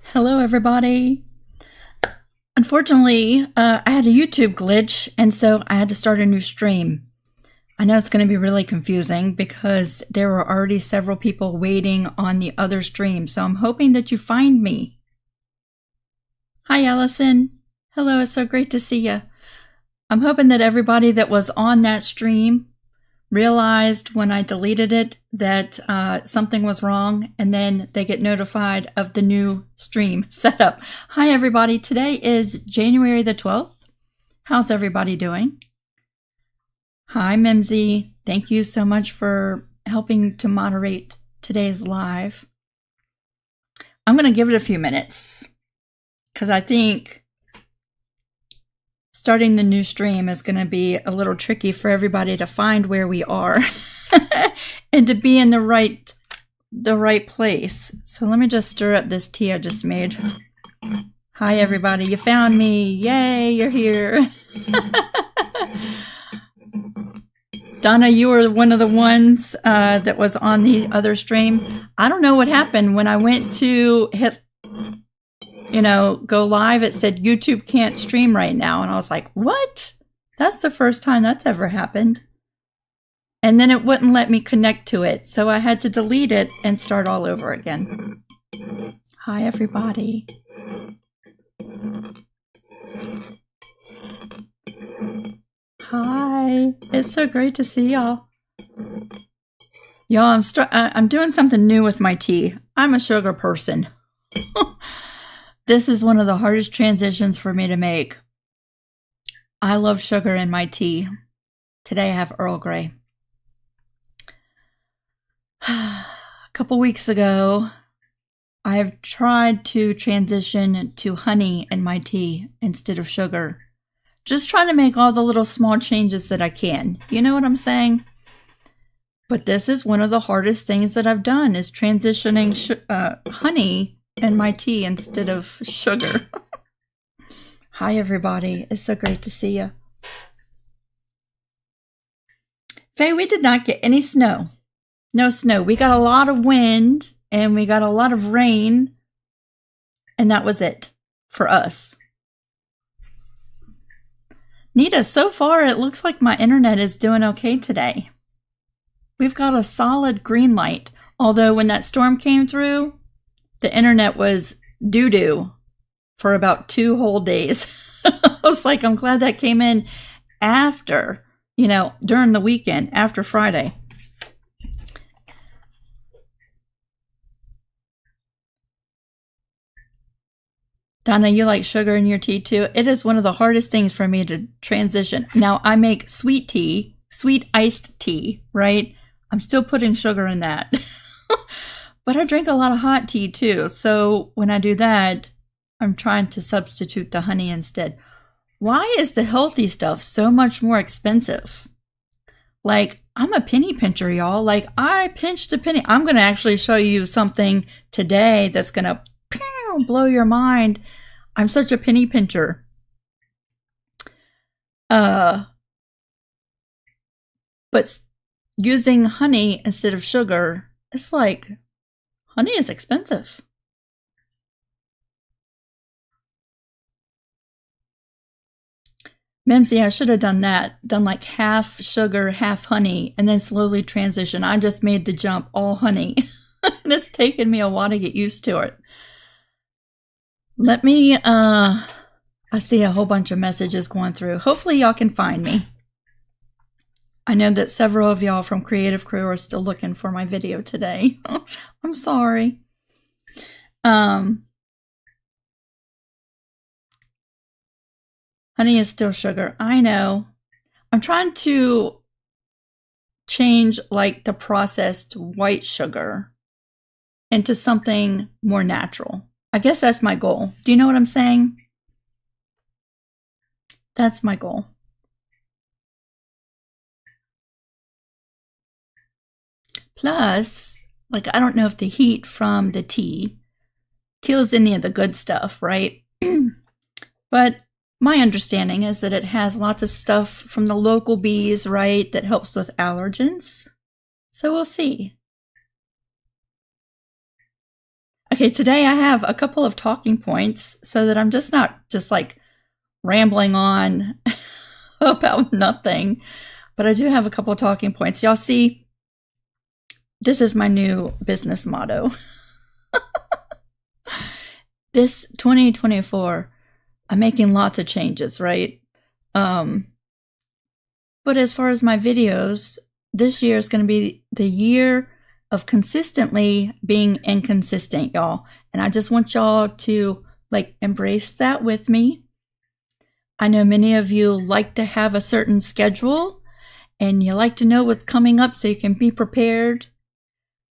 Hello, everybody. Unfortunately, I had a YouTube glitch, and so I had to start a new stream. I know it's going to be really confusing because there were already several people waiting on the other stream, so I'm hoping that you find me. Hi, Allison. Hello, it's so great to see you. I'm hoping that everybody that was on that stream realized when I deleted it that something was wrong, and then they get notified of the new stream setup. Hi, everybody. Today is January the 12th. How's everybody doing? Hi, Mimsy. Thank you so much for helping to moderate today's live. I'm going to give it a few minutes because I think starting the new stream is going to be a little tricky for everybody to find where we are and to be in the right place. So let me just stir up this tea I just made. Hi, everybody. You found me. Yay, you're here. Donna, you were one of the ones that was on the other stream. I don't know what happened when I went to hit go live. It said YouTube can't stream right now. And I was like, what? That's the first time that's ever happened. And then it wouldn't let me connect to it. So I had to delete it and start all over again. Hi, everybody. Hi. It's so great to see y'all. Y'all, I'm doing something new with my tea. I'm a sugar person. This is one of the hardest transitions for me to make. I love sugar in my tea. Today I have Earl Grey. A couple weeks ago, I've tried to transition to honey in my tea instead of sugar. Just trying to make all the little small changes that I can. You know what I'm saying? But this is one of the hardest things that I've done is transitioning honey in my tea instead of sugar. Hi, everybody. It's so great to see you. Faye, we did not get any snow. No snow. We got a lot of wind and we got a lot of rain, and that was it for us. Nita, so far it looks like my internet is doing okay today. We've got a solid green light, although when that storm came through, the internet was doo-doo for about 2 whole days. I was like, I'm glad that came in after, during the weekend, after Friday. Donna, you like sugar in your tea too? It is one of the hardest things for me to transition. Now, I make sweet tea, sweet iced tea, right? I'm still putting sugar in that. But I drink a lot of hot tea too. So when I do that, I'm trying to substitute the honey instead. Why is the healthy stuff so much more expensive? Like, I'm a penny pincher, y'all. Like, I pinched a penny. I'm going to actually show you something today that's going to blow your mind. I'm such a penny pincher. But using honey instead of sugar, it's like, honey is expensive. Mimsy, I should have done that. Done like half sugar, half honey, and then slowly transition. I just made the jump all honey. And it's taken me a while to get used to it. Let me, I see a whole bunch of messages going through. Hopefully y'all can find me. I know that several of y'all from Creative Crew are still looking for my video today. I'm sorry. Honey is still sugar. I know. I'm trying to change like the processed white sugar into something more natural. I guess that's my goal. Do you know what I'm saying? That's my goal. Plus, like, I don't know if the heat from the tea kills any of the good stuff, right? But my understanding is that it has lots of stuff from the local bees, right, that helps with allergens. So we'll see. Okay, today I have a couple of talking points so that I'm just not just like rambling on about nothing, but I do have a couple of talking points. Y'all see, this is my new business motto. This 2024, I'm making lots of changes, right? But as far as my videos, this year is going to be the year of consistently being inconsistent, y'all. And I just want y'all to like embrace that with me. I know many of you like to have a certain schedule and you like to know what's coming up so you can be prepared.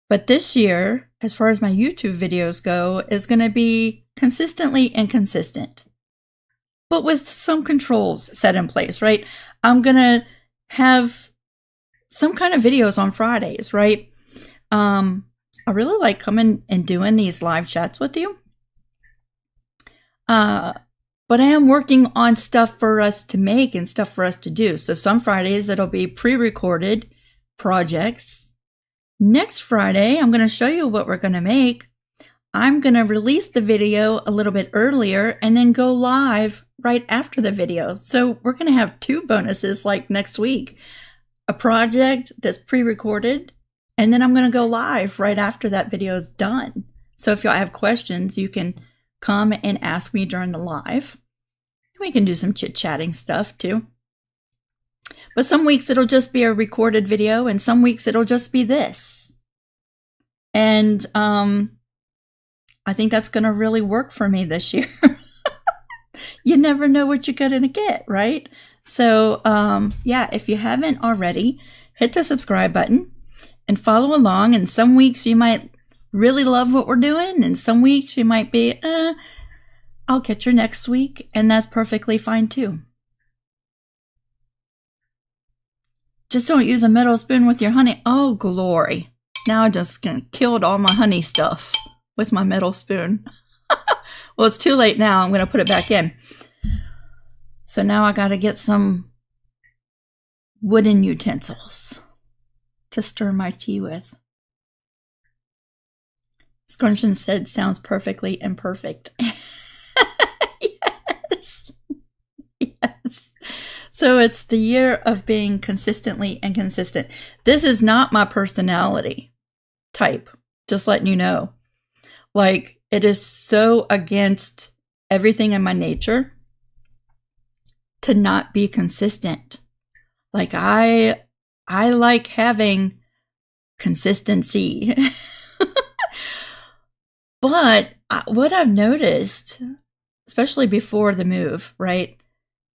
But this year, as far as my YouTube videos go, is going to be consistently inconsistent, but with some controls set in place, right? I'm going to have some kind of videos on Fridays, right? I really like coming and doing these live chats with you. But I am working on stuff for us to make and stuff for us to do. So some Fridays it'll be pre-recorded projects. Next Friday, I'm going to show you what we're going to make. I'm going to release the video a little bit earlier and then go live right after the video. So we're going to have two bonuses like next week. A project that's pre-recorded, and then I'm going to go live right after that video is done. So if y'all have questions, you can come and ask me during the live. We can do some chit-chatting stuff too. But some weeks it'll just be a recorded video, and some weeks it'll just be this. And I think that's going to really work for me this year. You never know what you're going to get, right? So yeah, if you haven't already, hit the subscribe button and follow along. And some weeks you might really love what we're doing, and some weeks you might be, I'll catch you next week, and that's perfectly fine too. Just don't use a metal spoon with your honey. Oh, glory. Now I just killed all my honey stuff with my metal spoon. Well, it's too late now. I'm going to put it back in. So now I got to get some wooden utensils to stir my tea with. Scruncheon said, sounds perfectly imperfect. Yes. Yes. So it's the year of being consistently inconsistent. This is not my personality type, just letting you know. Like, it is so against everything in my nature to not be consistent. Like, I like having consistency. But what I've noticed, especially before the move, right,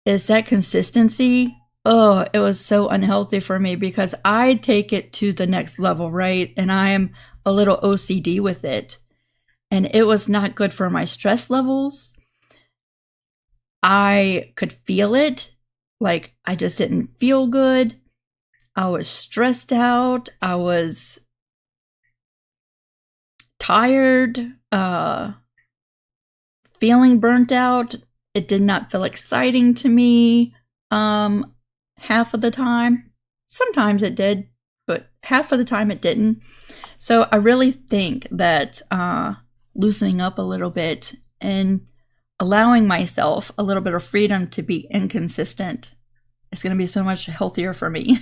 is that consistency, oh, it was so unhealthy for me because I take it to the next level, right? And I am a little OCD with it. And it was not good for my stress levels. I could feel it. Like, I just didn't feel good. I was stressed out. I was tired, feeling burnt out. It did not feel exciting to me half of the time. Sometimes it did, but half of the time it didn't. So I really think that loosening up a little bit and allowing myself a little bit of freedom to be inconsistent is going to be so much healthier for me.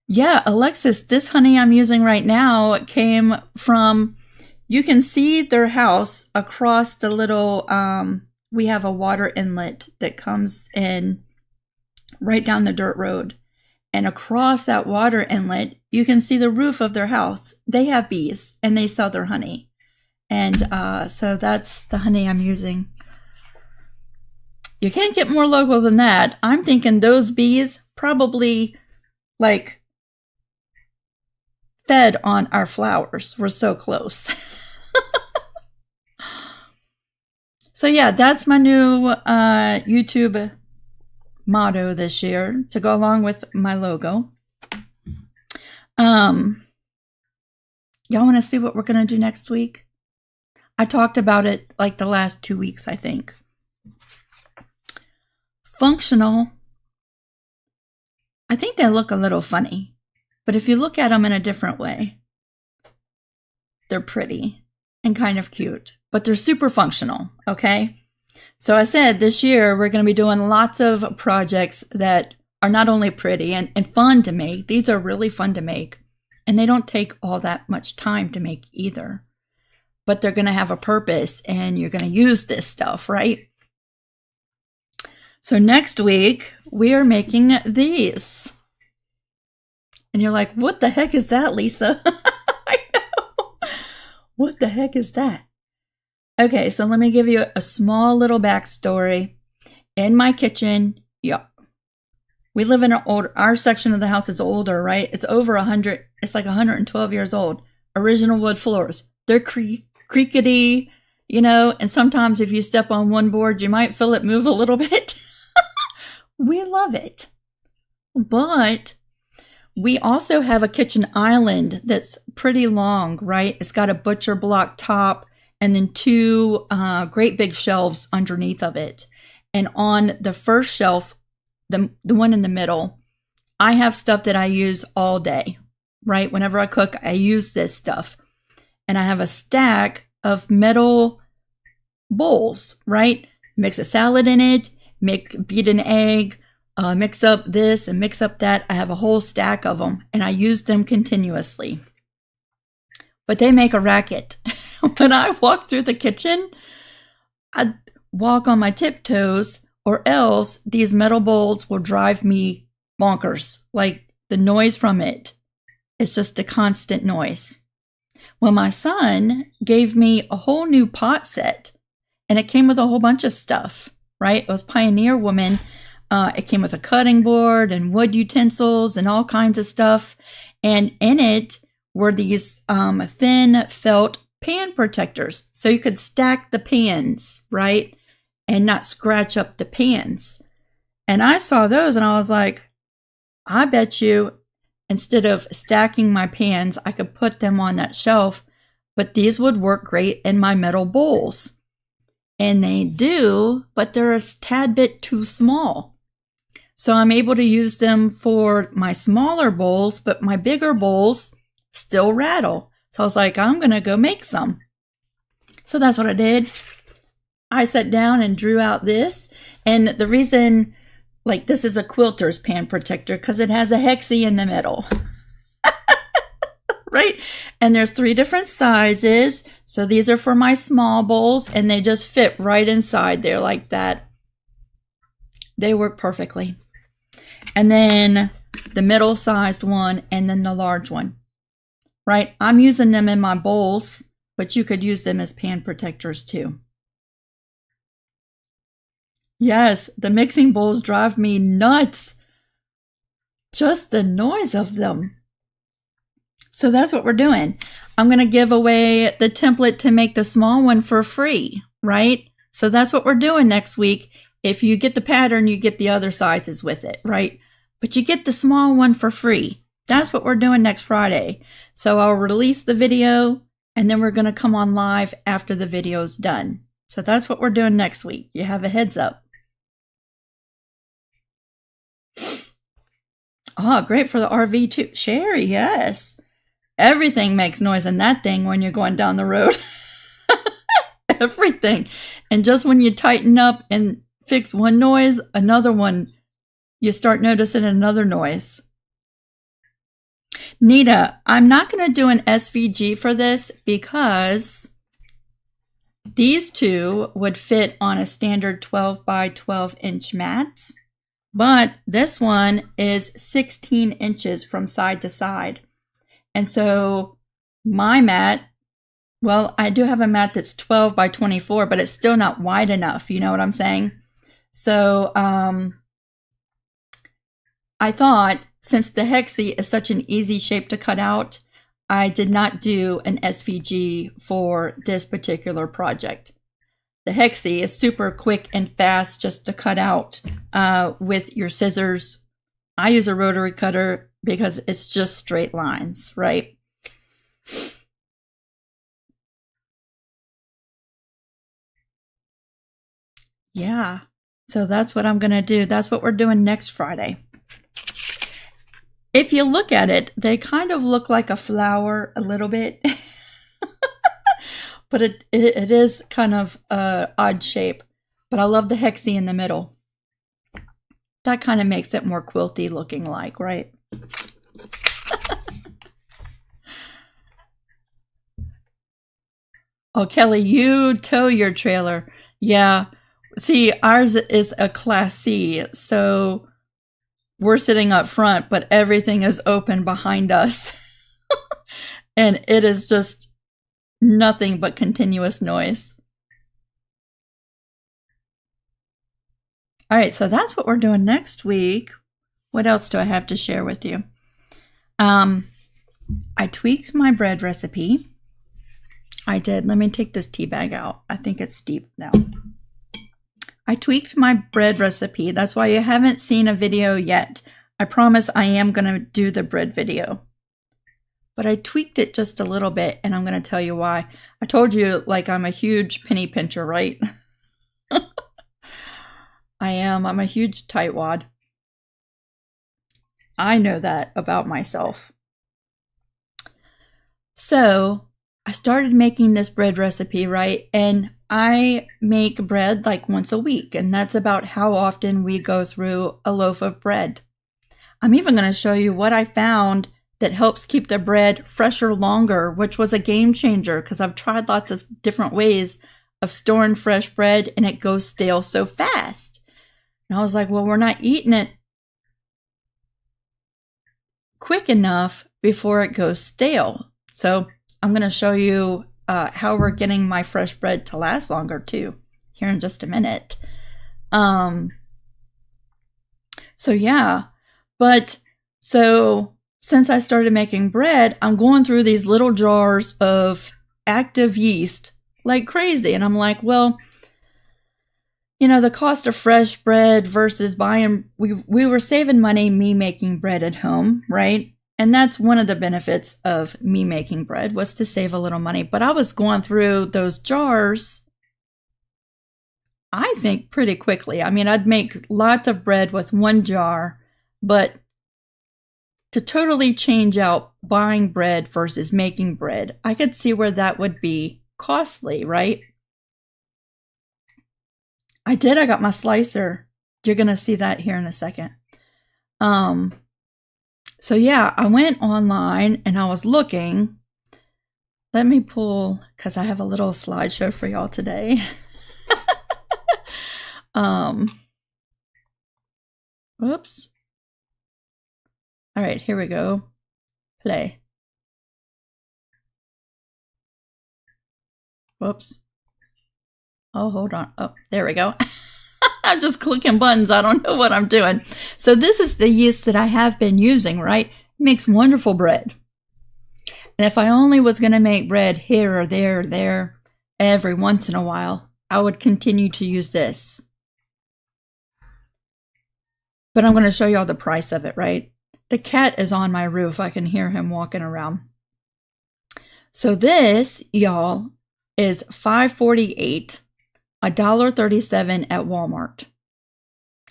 Yeah, Alexis, this honey I'm using right now came from, you can see their house across the little, we have a water inlet that comes in right down the dirt road. And across that water inlet, you can see the roof of their house. They have bees and they sell their honey. And so that's the honey I'm using. You can't get more local than that. I'm thinking those bees probably like fed on our flowers. We're so close. So yeah, that's my new YouTube motto this year to go along with my logo. Y'all want to see what we're going to do next week? I talked about it like the last 2 weeks, I think. Functional. I think they look a little funny. But if you look at them in a different way, they're pretty and kind of cute, but they're super functional, okay? So I said this year we're going to be doing lots of projects that are not only pretty and fun to make. These are really fun to make, and they don't take all that much time to make either. But they're going to have a purpose, and you're going to use this stuff, right? So next week, we are making these. And you're like, what the heck is that, Lisa? I know. What the heck is that? Okay, so let me give you a small little backstory. In my kitchen, we live in our section of the house is older, right? It's over 100, it's like 112 years old. Original wood floors. They're creakety, you know, and sometimes if you step on one board, you might feel it move a little bit. We love it. But we also have a kitchen island that's pretty long, right? It's got a butcher block top and then two great big shelves underneath of it. And on the first shelf, the one in the middle, I have stuff that I use all day, right? Whenever I cook, I use this stuff. And I have a stack of metal bowls, right? Mix a salad in it, beat an egg, mix up this and mix up that. I have a whole stack of them, and I use them continuously. But they make a racket. When I walk through the kitchen, I walk on my tiptoes, or else these metal bowls will drive me bonkers. Like the noise from it, it's just a constant noise. Well, my son gave me a whole new pot set, and it came with a whole bunch of stuff, right? It was Pioneer Woman. It came with a cutting board and wood utensils and all kinds of stuff. And in it were these thin felt pan protectors. So you could stack the pans, right? And not scratch up the pans. And I saw those and I was like, I bet you instead of stacking my pans, I could put them on that shelf, but these would work great in my metal bowls. And they do, but they're a tad bit too small. So I'm able to use them for my smaller bowls, but my bigger bowls still rattle. So I was like, I'm going to go make some. So that's what I did. I sat down and drew out this. And the reason, like, this is a quilter's pan protector because it has a hexie in the middle. Right? And there's 3 different sizes. So these are for my small bowls, and they just fit right inside there like that. They work perfectly. And then the middle-sized one, and then the large one. Right? I'm using them in my bowls, but you could use them as pan protectors too. Yes, the mixing bowls drive me nuts. Just the noise of them. So that's what we're doing. I'm going to give away the template to make the small one for free, right? So that's what we're doing next week. If you get the pattern, you get the other sizes with it, right? But you get the small one for free. That's what we're doing next Friday. So I'll release the video, and then we're going to come on live after the video's done. So that's what we're doing next week. You have a heads up. Oh, great for the RV too. Sherry, yes. Everything makes noise in that thing when you're going down the road. Everything. And just when you tighten up and fix one noise, another one, you start noticing another noise. Nita, I'm not going to do an SVG for this because these two would fit on a standard 12 by 12 inch mat. But this one is 16 inches from side to side. And so my mat, well, I do have a mat that's 12 by 24, but it's still not wide enough. You know what I'm saying? So I thought since the hexie is such an easy shape to cut out, I did not do an SVG for this particular project. The hexie is super quick and fast just to cut out with your scissors. I use a rotary cutter because it's just straight lines, right? Yeah, so that's what I'm going to do. That's what we're doing next Friday. If you look at it, they kind of look like a flower a little bit. But it is kind of an odd shape. But I love the hexie in the middle. That kind of makes it more quilty looking like, right? Oh, Kelly, you tow your trailer. Yeah. See, ours is a Class C, so we're sitting up front, but everything is open behind us. And it is just nothing but continuous noise. All right, so that's what we're doing next week. What else do I have to share with you? I tweaked my bread recipe. I did. Let me take this tea bag out. I think it's steep now. I tweaked my bread recipe. That's why you haven't seen a video yet. I promise I am going to do the bread video. But I tweaked it just a little bit, and I'm going to tell you why. I told you, like, I'm a huge penny pincher, right? I am. I'm a huge tightwad. I know that about myself. So I started making this bread recipe, right? And I make bread like once a week, and that's about how often we go through a loaf of bread. I'm even going to show you what I found that helps keep the bread fresher longer, which was a game changer because I've tried lots of different ways of storing fresh bread and it goes stale so fast. And I was like, well, we're not eating it quick enough before it goes stale. So I'm going to show you how we're getting my fresh bread to last longer too, here in just a minute. So yeah, but so since I started making bread, I'm going through these little jars of active yeast like crazy. And I'm like, well, you know, the cost of fresh bread versus buying, we were saving money, me making bread at home, right? And that's one of the benefits of me making bread was to save a little money. But I was going through those jars, I think, pretty quickly. I mean, I'd make lots of bread with one jar, but to totally change out buying bread versus making bread, I could see where that would be costly, right? I did. I got my slicer. You're going to see that here in a second. So yeah, I went online and I was looking. Let me pull, because I have a little slideshow for y'all today. Whoops. All right, here we go. Play. Whoops. Oh, hold on. Oh, there we go. I'm just clicking buttons. I don't know what I'm doing. So this is the yeast that I have been using, right? It makes wonderful bread. And if I only was going to make bread here or there every once in a while, I would continue to use this. But I'm going to show y'all the price of it, right? The cat is on my roof. I can hear him walking around. So this, y'all, is $5.48, $1.37 at Walmart.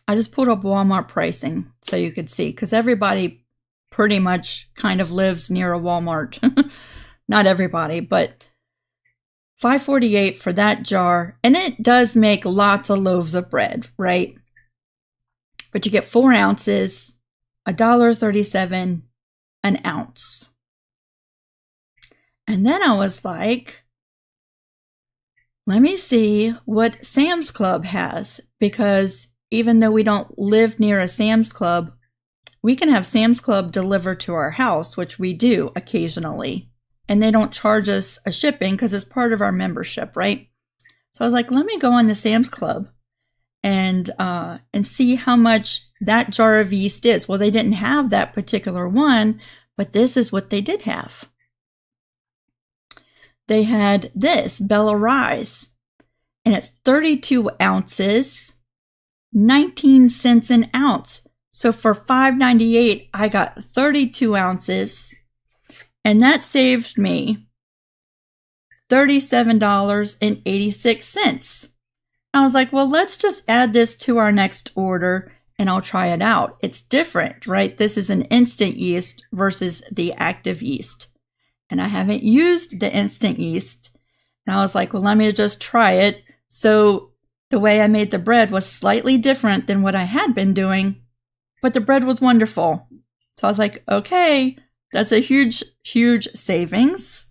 I just pulled up Walmart pricing so you could see, because everybody pretty much kind of lives near a Walmart. Not everybody, but $5.48 for that jar. And it does make lots of loaves of bread, right? But you get 4 ounces, $1.37 an ounce. And then I was like, let me see what Sam's Club has, because even though we don't live near a Sam's Club, we can have Sam's Club delivered to our house, which we do occasionally. And they don't charge us a shipping because it's part of our membership, right? So I was like, let me go on the Sam's Club and see how much that jar of yeast is. Well, they didn't have that particular one, but this is what they did have. They had this, Bella Rise, and it's 32 ounces, 19 cents an ounce. So for $5.98, I got 32 ounces, and that saved me $37.86. I was like, well, let's just add this to our next order and I'll try it out. It's different, right? This is an instant yeast versus the active yeast. And I haven't used the instant yeast. And I was like, well, let me just try it. So the way I made the bread was slightly different than what I had been doing, but the bread was wonderful. So I was like, okay, that's a huge, huge savings.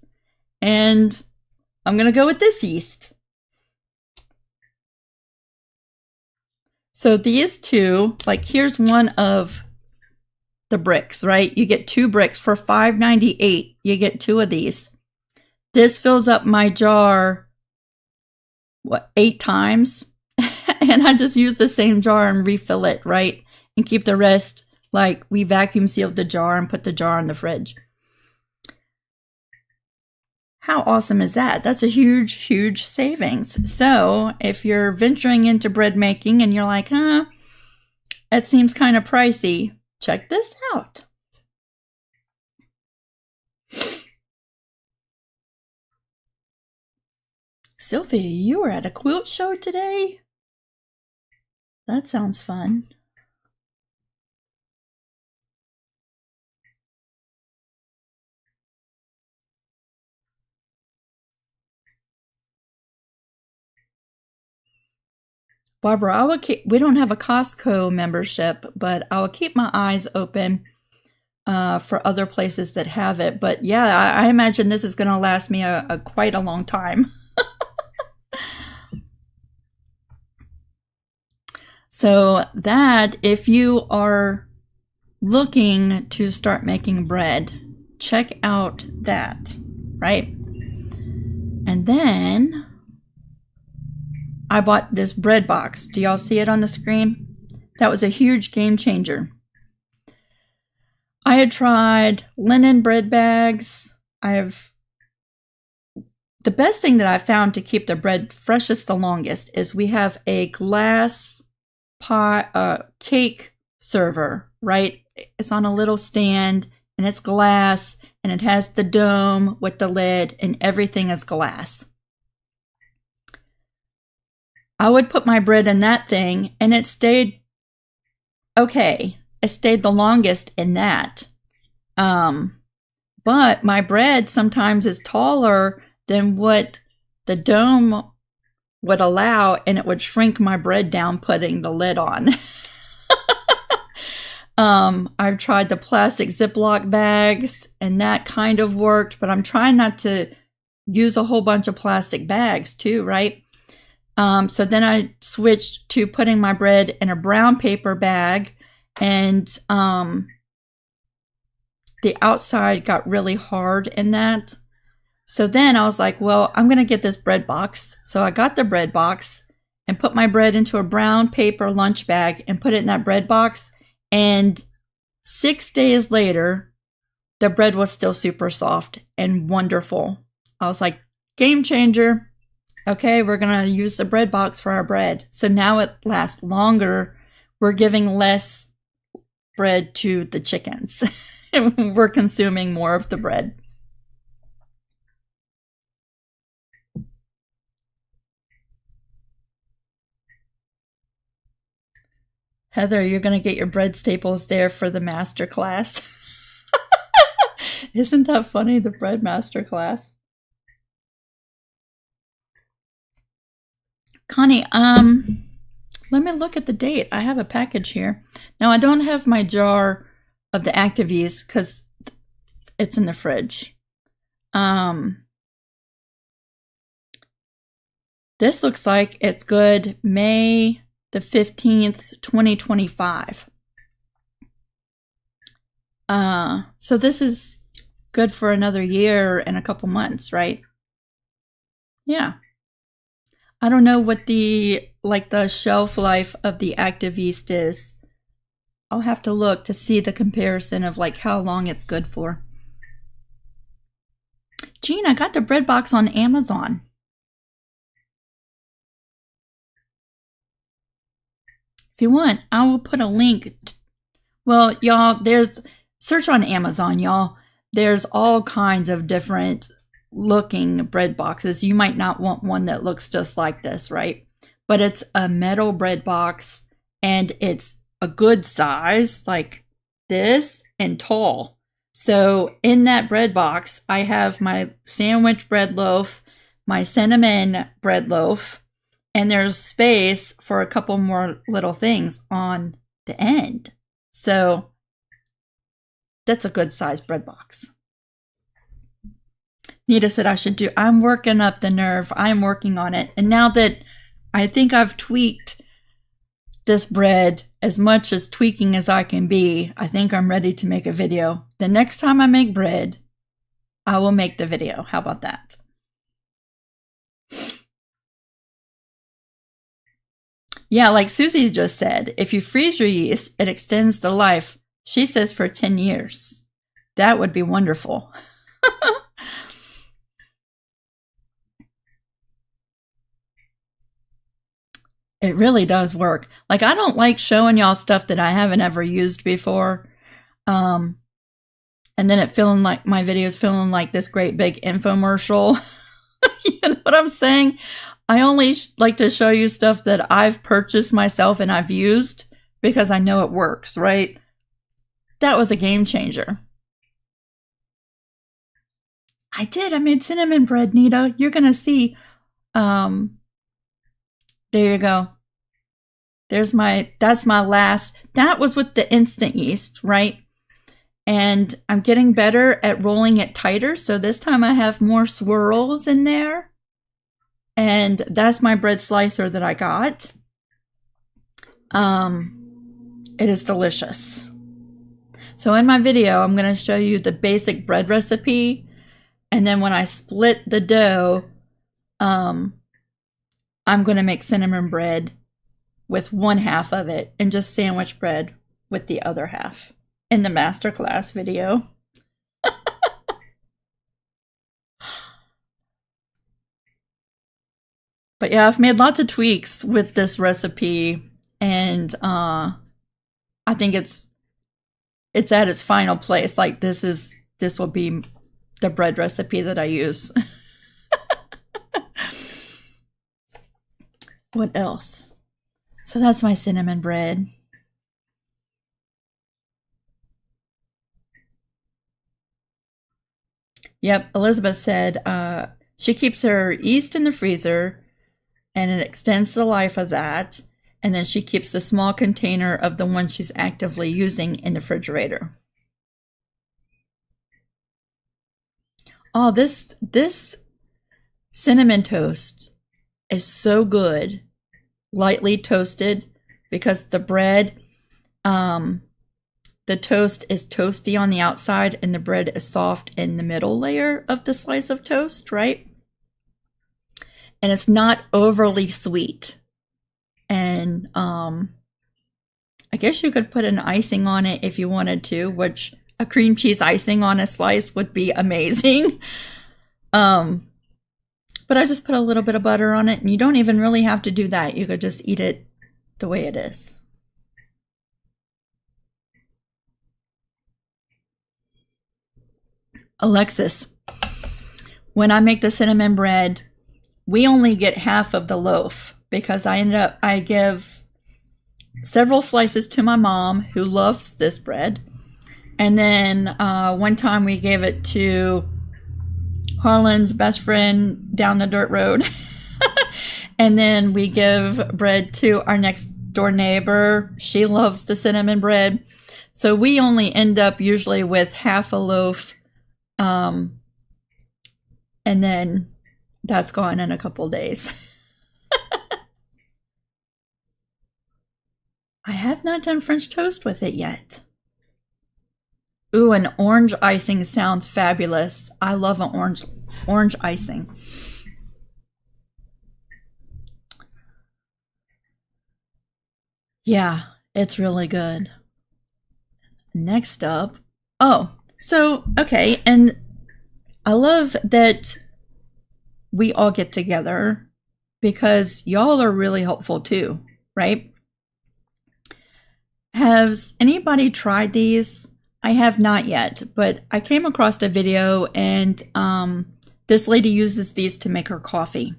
And I'm going to go with this yeast. So these two, like here's one of the bricks, right? You get 2 bricks for $5.98. You get 2 of these. This fills up my jar, 8 times? And I just use the same jar and refill it, right? And keep the rest, like we vacuum sealed the jar and put the jar in the fridge. How awesome is that? That's a huge, huge savings. So if you're venturing into bread making and you're like, it seems kind of pricey, check this out. Sylvia, you were at a quilt show today? That sounds fun. Barbara, I will we don't have a Costco membership, but I will keep my eyes open for other places that have it. But yeah, I imagine this is going to last me quite a long time. So that, if you are looking to start making bread, check out that, right? And then I bought this bread box. Do y'all see it on the screen? That was a huge game changer. I had tried linen bread bags. The best thing that I found to keep the bread freshest the longest is we have a glass cake server, right? It's on a little stand and it's glass and it has the dome with the lid and everything is glass. I would put my bread in that thing and it stayed okay. It stayed the longest in that. But my bread sometimes is taller than what the dome would allow, and it would shrink my bread down putting the lid on. I've tried the plastic Ziploc bags and that kind of worked, but I'm trying not to use a whole bunch of plastic bags too, right? So then I switched to putting my bread in a brown paper bag, and the outside got really hard in that. So then I was like, well, I'm going to get this bread box. So I got the bread box and put my bread into a brown paper lunch bag and put it in that bread box. And 6 days later, the bread was still super soft and wonderful. I was like, game changer. Okay, we're going to use the bread box for our bread. So now it lasts longer. We're giving less bread to the chickens. And we're consuming more of the bread. Heather, you're going to get your bread staples there for the master class. Isn't that funny, the bread master class? Connie, let me look at the date. I have a package here. Now, I don't have my jar of the active yeast because it's in the fridge. This looks like it's good May the 15th, 2025. So this is good for another year and a couple months, right? Yeah. I don't know what the shelf life of the active yeast is. I'll have to look to see the comparison of like how long it's good for. Jean, I got the bread box on Amazon. If you want, I will put a link. Well, y'all, search on Amazon, y'all. There's all kinds of different looking bread boxes. You might not want one that looks just like this, right? But it's a metal bread box and it's a good size, like this, and tall. So in that bread box, I have my sandwich bread loaf, my cinnamon bread loaf, and there's space for a couple more little things on the end. So that's a good size bread box. Nita said I'm working up the nerve. I'm working on it. And now that I think I've tweaked this bread as much as tweaking as I can be, I think I'm ready to make a video. The next time I make bread, I will make the video. How about that? Yeah, like Susie just said, if you freeze your yeast, it extends the life. She says for 10 years. That would be wonderful. It really does work. Like, I don't like showing y'all stuff that I haven't ever used before. And then it feeling like my videos feeling like this great big infomercial. You know what I'm saying? I only like to show you stuff that I've purchased myself and I've used because I know it works, right? That was a game changer. I did. I made cinnamon bread, Nita. You're going to see. There you go. That's my last. That was with the instant yeast, right? And I'm getting better at rolling it tighter. So this time I have more swirls in there. And that's my bread slicer that I got. It is delicious. So in my video, I'm going to show you the basic bread recipe. And then when I split the dough, I'm going to make cinnamon bread with one half of it and just sandwich bread with the other half in the masterclass video. But yeah, I've made lots of tweaks with this recipe, and I think it's at its final place. Like this will be the bread recipe that I use. What else? So that's my cinnamon bread. Yep, Elizabeth said she keeps her yeast in the freezer and it extends the life of that. And then she keeps the small container of the one she's actively using in the refrigerator. Oh, this cinnamon toast is so good, lightly toasted, because the bread, the toast is toasty on the outside and the bread is soft in the middle layer of the slice of toast, right? And it's not overly sweet. And I guess you could put an icing on it if you wanted to, which a cream cheese icing on a slice would be amazing. But I just put a little bit of butter on it, and you don't even really have to do that. You could just eat it the way it is. Alexis, when I make the cinnamon bread, we only get half of the loaf because I give several slices to my mom who loves this bread. And then one time we gave it to Harlan's best friend down the dirt road. And then we give bread to our next door neighbor. She loves the cinnamon bread. So we only end up usually with half a loaf. And then that's gone in a couple days. I have not done French toast with it yet. Ooh, an orange icing sounds fabulous. I love an orange icing. Yeah, it's really good. Next up. Oh, so, okay. And I love that we all get together because y'all are really helpful too, right? Has anybody tried these? I have not yet, but I came across a video and this lady uses these to make her coffee.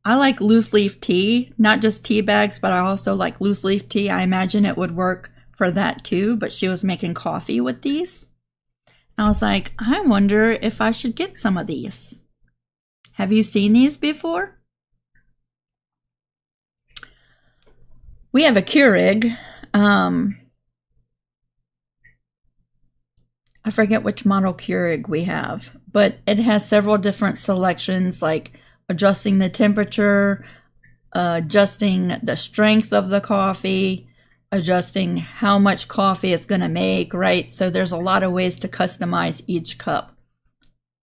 I like loose leaf tea, not just tea bags, but I also like loose leaf tea. I imagine it would work for that too, but she was making coffee with these. I was like, I wonder if I should get some of these. Have you seen these before? We have a Keurig. I forget which model Keurig we have, but it has several different selections like adjusting the temperature, adjusting the strength of the coffee, adjusting how much coffee it's going to make, right? So there's a lot of ways to customize each cup.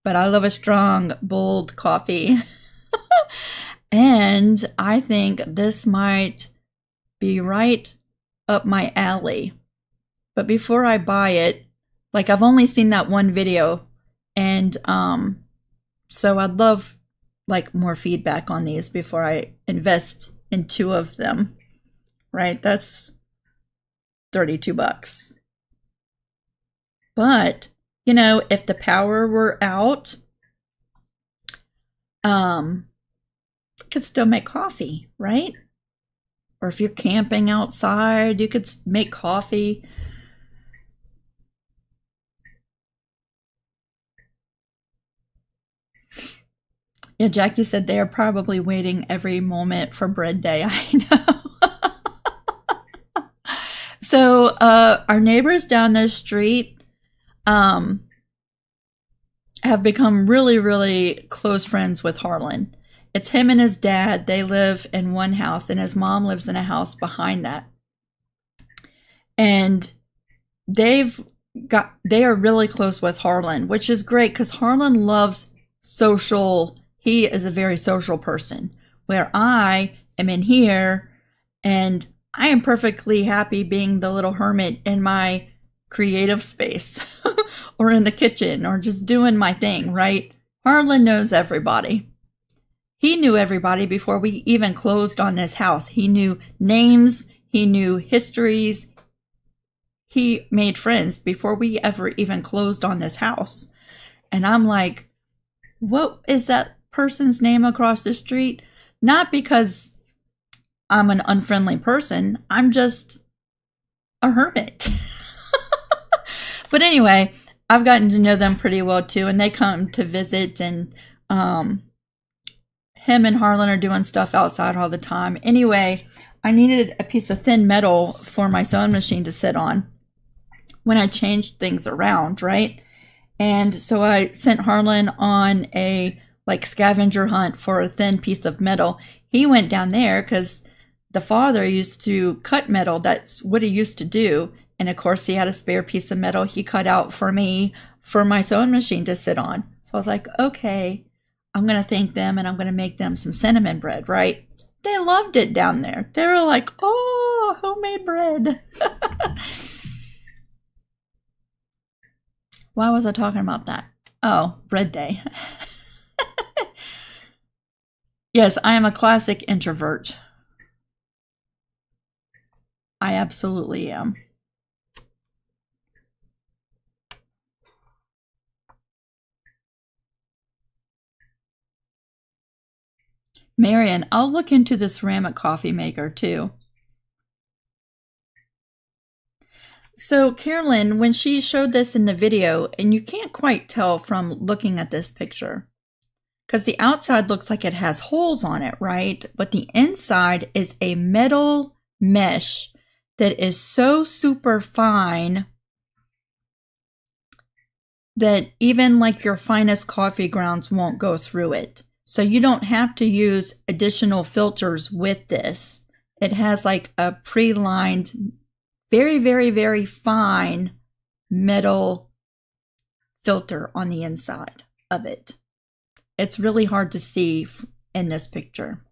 But I love a strong, bold coffee. And I think this might be right up my alley. But before I buy it, like I've only seen that one video, and so I'd love like more feedback on these before I invest in 2 of them. Right? That's $32. But, you know, if the power were out, you could still make coffee, right? Or if you're camping outside, you could make coffee. Yeah, Jackie said they are probably waiting every moment for bread day. I know. So our neighbors down the street have become really, really close friends with Harlan. It's him and his dad. They live in one house, and his mom lives in a house behind that. And they are really close with Harlan, which is great because Harlan loves he is a very social person, where I am in here and I am perfectly happy being the little hermit in my creative space or in the kitchen or just doing my thing, right? Harlan knows everybody. He knew everybody before we even closed on this house. He knew names, he knew histories. He made friends before we ever even closed on this house. And I'm like, what is that person's name across the street? Not because I'm an unfriendly person. I'm just a hermit. But anyway, I've gotten to know them pretty well too. And they come to visit, and him and Harlan are doing stuff outside all the time. Anyway, I needed a piece of thin metal for my sewing machine to sit on when I changed things around, right? And so I sent Harlan on a like scavenger hunt for a thin piece of metal. He went down there because the father used to cut metal. That's what he used to do. And of course, he had a spare piece of metal he cut out for me for my sewing machine to sit on. So I was like, okay, I'm going to thank them and I'm going to make them some cinnamon bread, right? They loved it down there. They were like, oh, homemade bread. Why was I talking about that? Oh, bread day. Yes, I am a classic introvert. I absolutely am. Marion, I'll look into the ceramic coffee maker too. So Carolyn, when she showed this in the video, and you can't quite tell from looking at this picture, because the outside looks like it has holes on it, right? But the inside is a metal mesh that is so super fine that even like your finest coffee grounds won't go through it. So you don't have to use additional filters with this. It has like a pre-lined, very, very, very fine metal filter on the inside of it. It's really hard to see in this picture.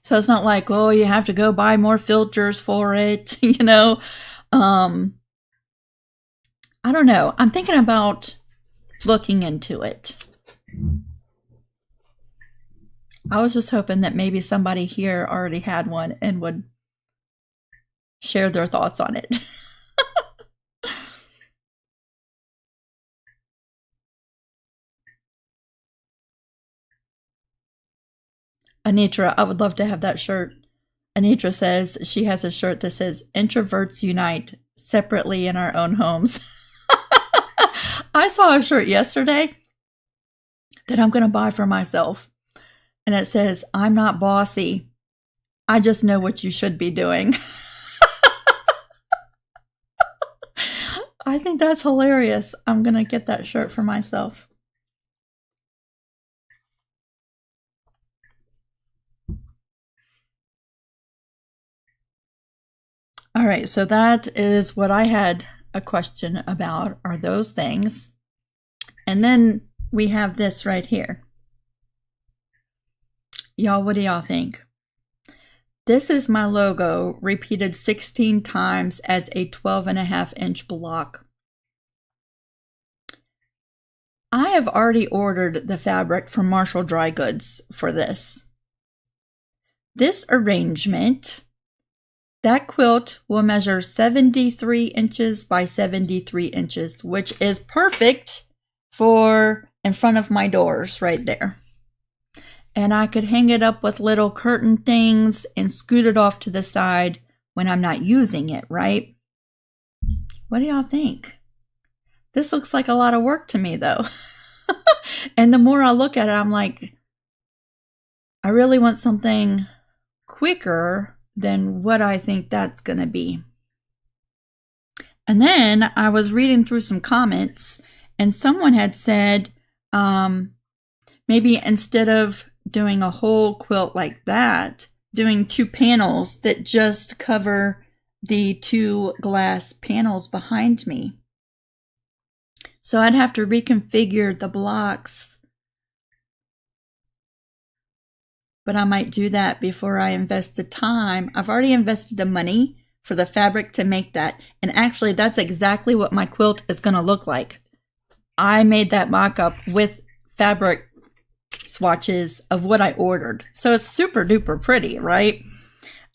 So it's not like, oh, you have to go buy more filters for it, you know. I don't know. I'm thinking about looking into it. I was just hoping that maybe somebody here already had one and would share their thoughts on it. Anitra, I would love to have that shirt. Anitra says she has a shirt that says Introverts Unite Separately in Our Own Homes. I saw a shirt yesterday that I'm going to buy for myself. And it says, I'm not bossy. I just know what you should be doing. I think that's hilarious. I'm going to get that shirt for myself. All right, so that is what I had a question about, are those things. And then we have this right here. Y'all, what do y'all think? This is my logo repeated 16 times as a 12.5-inch block. I have already ordered the fabric from Marshall Dry Goods for this. This arrangement, that quilt will measure 73 inches by 73 inches, which is perfect for in front of my doors right there. And I could hang it up with little curtain things and scoot it off to the side when I'm not using it, right? What do y'all think? This looks like a lot of work to me, though. And the more I look at it, I'm like, I really want something quicker than what I think that's going to be. And then I was reading through some comments, and someone had said, maybe instead of doing a whole quilt like that, doing 2 panels that just cover the 2 glass panels behind me. So I'd have to reconfigure the blocks. But I might do that before I invest the time. I've already invested the money for the fabric to make that. And actually, that's exactly what my quilt is going to look like. I made that mock-up with fabric swatches of what I ordered. So it's super duper pretty, right?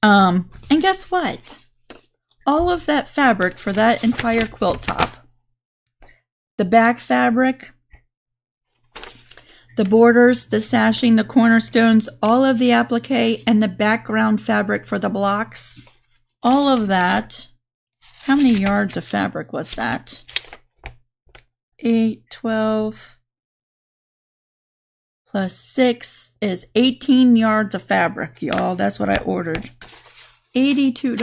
And guess what? All of that fabric for that entire quilt top, the back fabric, the borders, the sashing, the cornerstones, all of the applique and the background fabric for the blocks, all of that. How many yards of fabric was that? 8, 12... plus 6 is 18 yards of fabric, y'all. That's what I ordered. $82.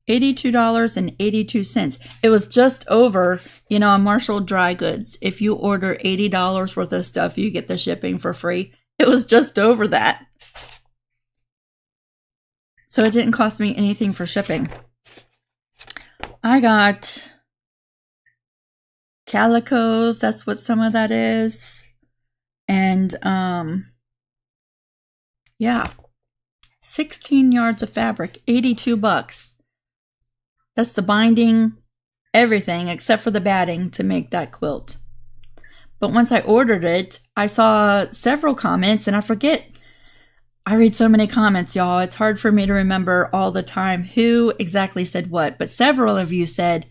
$82.82. It was just over, on Marshall Dry Goods. If you order $80 worth of stuff, you get the shipping for free. It was just over that. So it didn't cost me anything for shipping. I got calicos, that's what some of that is. And yeah, 16 yards of fabric, $82. That's the binding, everything except for the batting to make that quilt. But once I ordered it, I saw several comments, and I forget, I read so many comments, y'all. It's hard for me to remember all the time who exactly said what, but several of you said,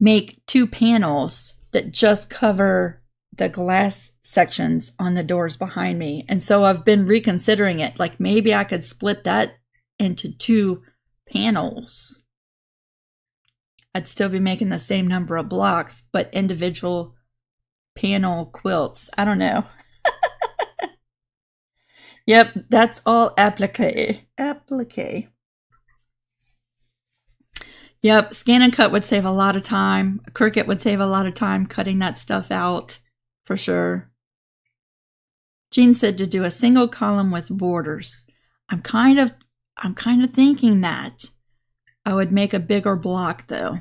make 2 panels that just cover the glass sections on the doors behind me. And so I've been reconsidering it. Like maybe I could split that into 2 panels. I'd still be making the same number of blocks, but individual panel quilts. I don't know. Yep, that's all applique. Applique. Yep, scan and cut would save a lot of time. Cricut would save a lot of time cutting that stuff out, for sure. Jean said to do a single column with borders. I'm kind of thinking that. I would make a bigger block though.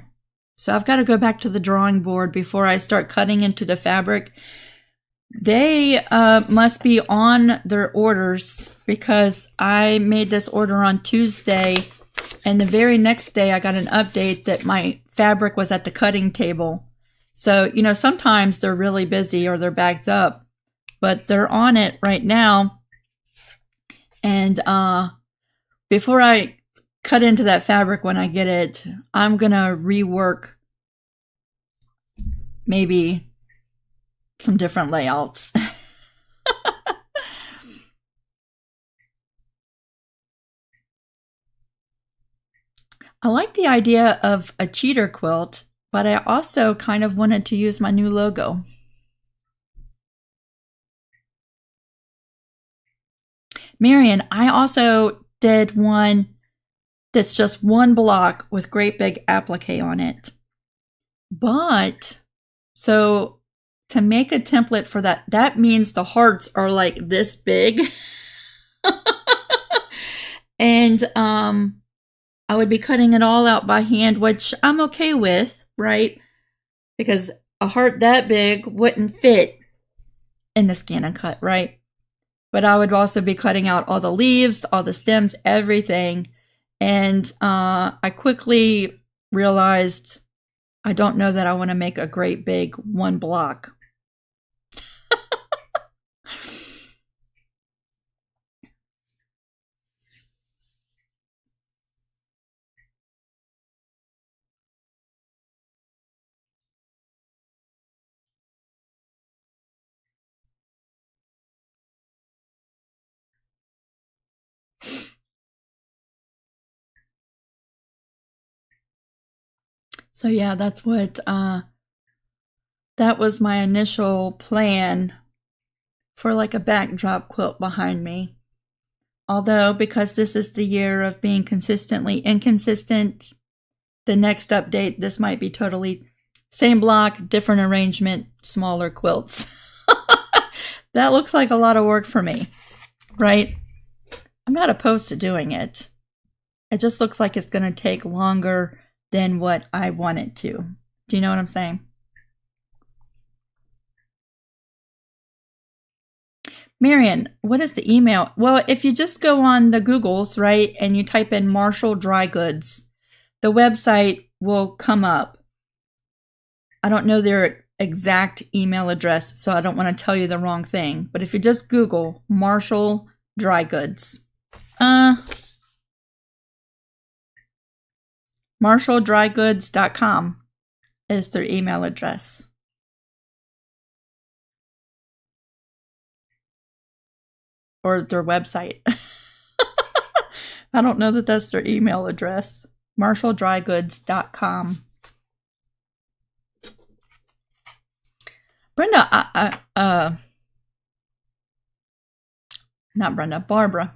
So I've got to go back to the drawing board before I start cutting into the fabric. They must be on their orders because I made this order on Tuesday. And the very next day, I got an update that my fabric was at the cutting table. So, sometimes they're really busy or they're backed up, but they're on it right now. And before I cut into that fabric when I get it, I'm going to rework maybe some different layouts. I like the idea of a cheater quilt, but I also kind of wanted to use my new logo. Marion, I also did one that's just one block with great big applique on it. But, so to make a template for that, that means the hearts are like this big. And I would be cutting it all out by hand, which I'm okay with, right? Because a heart that big wouldn't fit in the Scan and Cut, right? But I would also be cutting out all the leaves, all the stems, everything. And I quickly realized I don't know that I want to make a great big one block. So yeah, that's what, that was my initial plan for like a backdrop quilt behind me. Although, because this is the year of being consistently inconsistent, the next update, this might be totally same block, different arrangement, smaller quilts. That looks like a lot of work for me, right? I'm not opposed to doing it. It just looks like it's going to take longer than what I want it to. Do you know what I'm saying? Marion, what is the email? Well, if you just go on the Googles, right, and you type in Marshall Dry Goods, the website will come up. I don't know their exact email address, so I don't want to tell you the wrong thing. But if you just Google Marshall Dry Goods, marshalldrygoods.com is their email address. Or their website. I don't know that that's their email address. marshalldrygoods.com. Brenda, not Brenda, Barbara.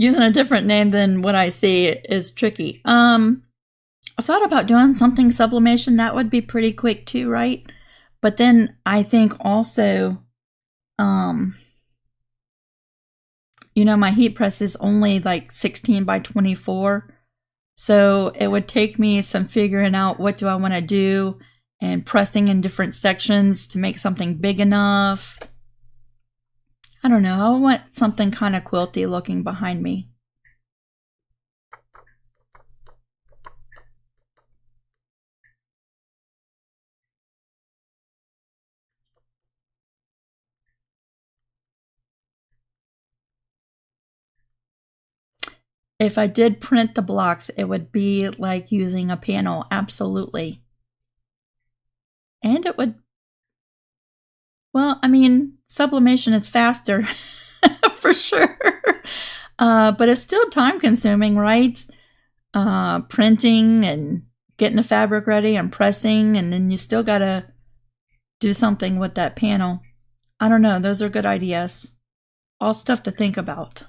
Using a different name than what I see is tricky. I thought about doing something sublimation. That would be pretty quick too, right? But then I think also, you know, my heat press is only like 16 by 24. So it would take me some figuring out what do I want to do and pressing in different sections to make something big enough. I don't know. I want something kind of quilty looking behind me. If I did print the blocks, it would be like using a panel, absolutely. And it would, well, I mean, sublimation is faster, for sure. But it's still time consuming, right? Printing and getting the fabric ready and pressing, and then you still gotta do something with that panel. I don't know, those are good ideas. All stuff to think about.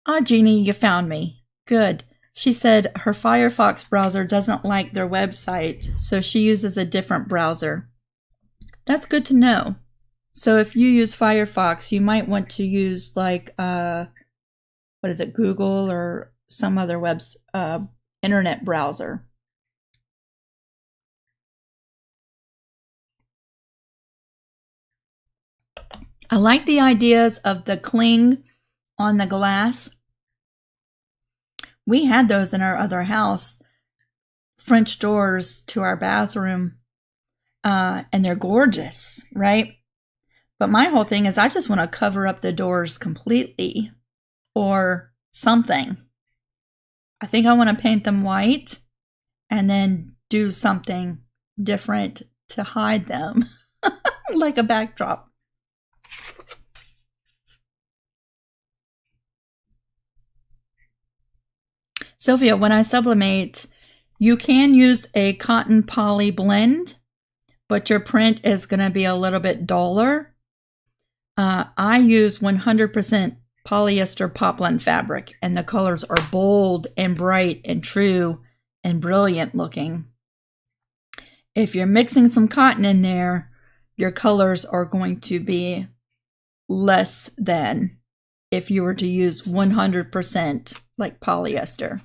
Ah, Jeannie, you found me. Good. She said her Firefox browser doesn't like their website, so she uses a different browser. That's good to know. So if you use Firefox, you might want to use like, what is it, Google or some other internet browser. I like the ideas of the cling on the glass. We had those in our other house, French doors to our bathroom, and they're gorgeous, right? But my whole thing is I just want to cover up the doors completely or something. I think I want to paint them white and then do something different to hide them, like a backdrop. Sylvia, when I sublimate, you can use a cotton poly blend, but your print is going to be a little bit duller. I use 100% polyester poplin fabric, and the colors are bold and bright and true and brilliant looking. If you're mixing some cotton in there, your colors are going to be less than if you were to use 100% like polyester.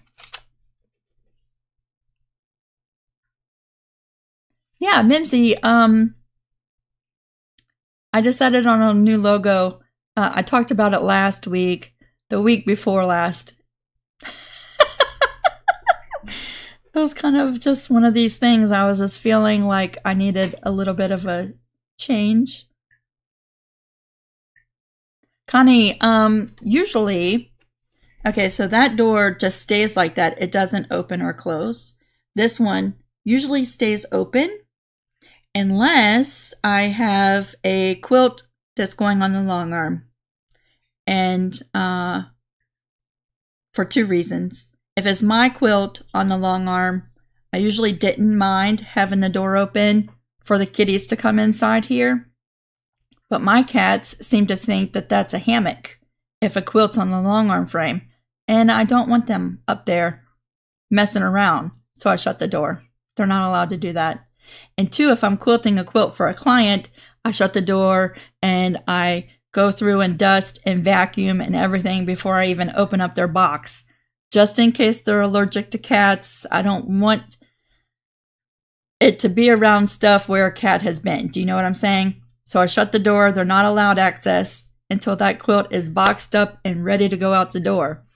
Yeah, Mimsy, I decided on a new logo. I talked about it last week, the week before last. It was kind of just one of these things. I was just feeling like I needed a little bit of a change. Connie, usually, okay, so that door just stays like that. It doesn't open or close. This one usually stays open unless I have a quilt that's going on the long arm. And for two reasons. If it's my quilt on the long arm, I usually didn't mind having the door open for the kitties to come inside here. But my cats seem to think that that's a hammock if a quilt's on the long arm frame. And I don't want them up there messing around. So I shut the door. They're not allowed to do that. And two, if I'm quilting a quilt for a client, I shut the door and I go through and dust and vacuum and everything before I even open up their box. Just in case they're allergic to cats. I don't want it to be around stuff where a cat has been. Do you know what I'm saying? So I shut the door. They're not allowed access until that quilt is boxed up and ready to go out the door.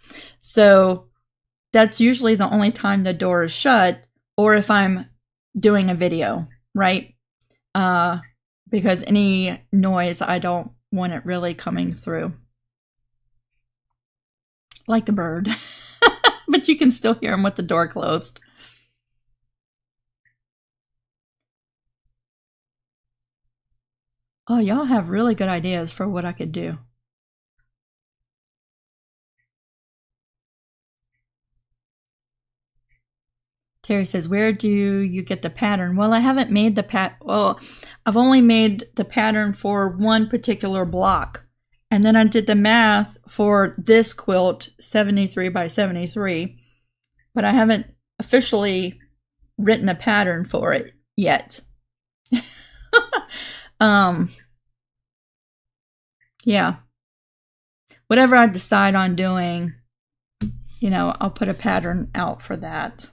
So that's usually the only time the door is shut, or if I'm doing a video, right? Because any noise, I don't want it really coming through. Like the bird. But you can still hear him with the door closed. Oh, y'all have really good ideas for what I could do. Terry says, where do you get the pattern? Well, I haven't made the well, I've only made the pattern for one particular block. And then I did the math for this quilt, 73 by 73, but I haven't officially written a pattern for it yet. Yeah. Whatever I decide on doing, you know, I'll put a pattern out for that.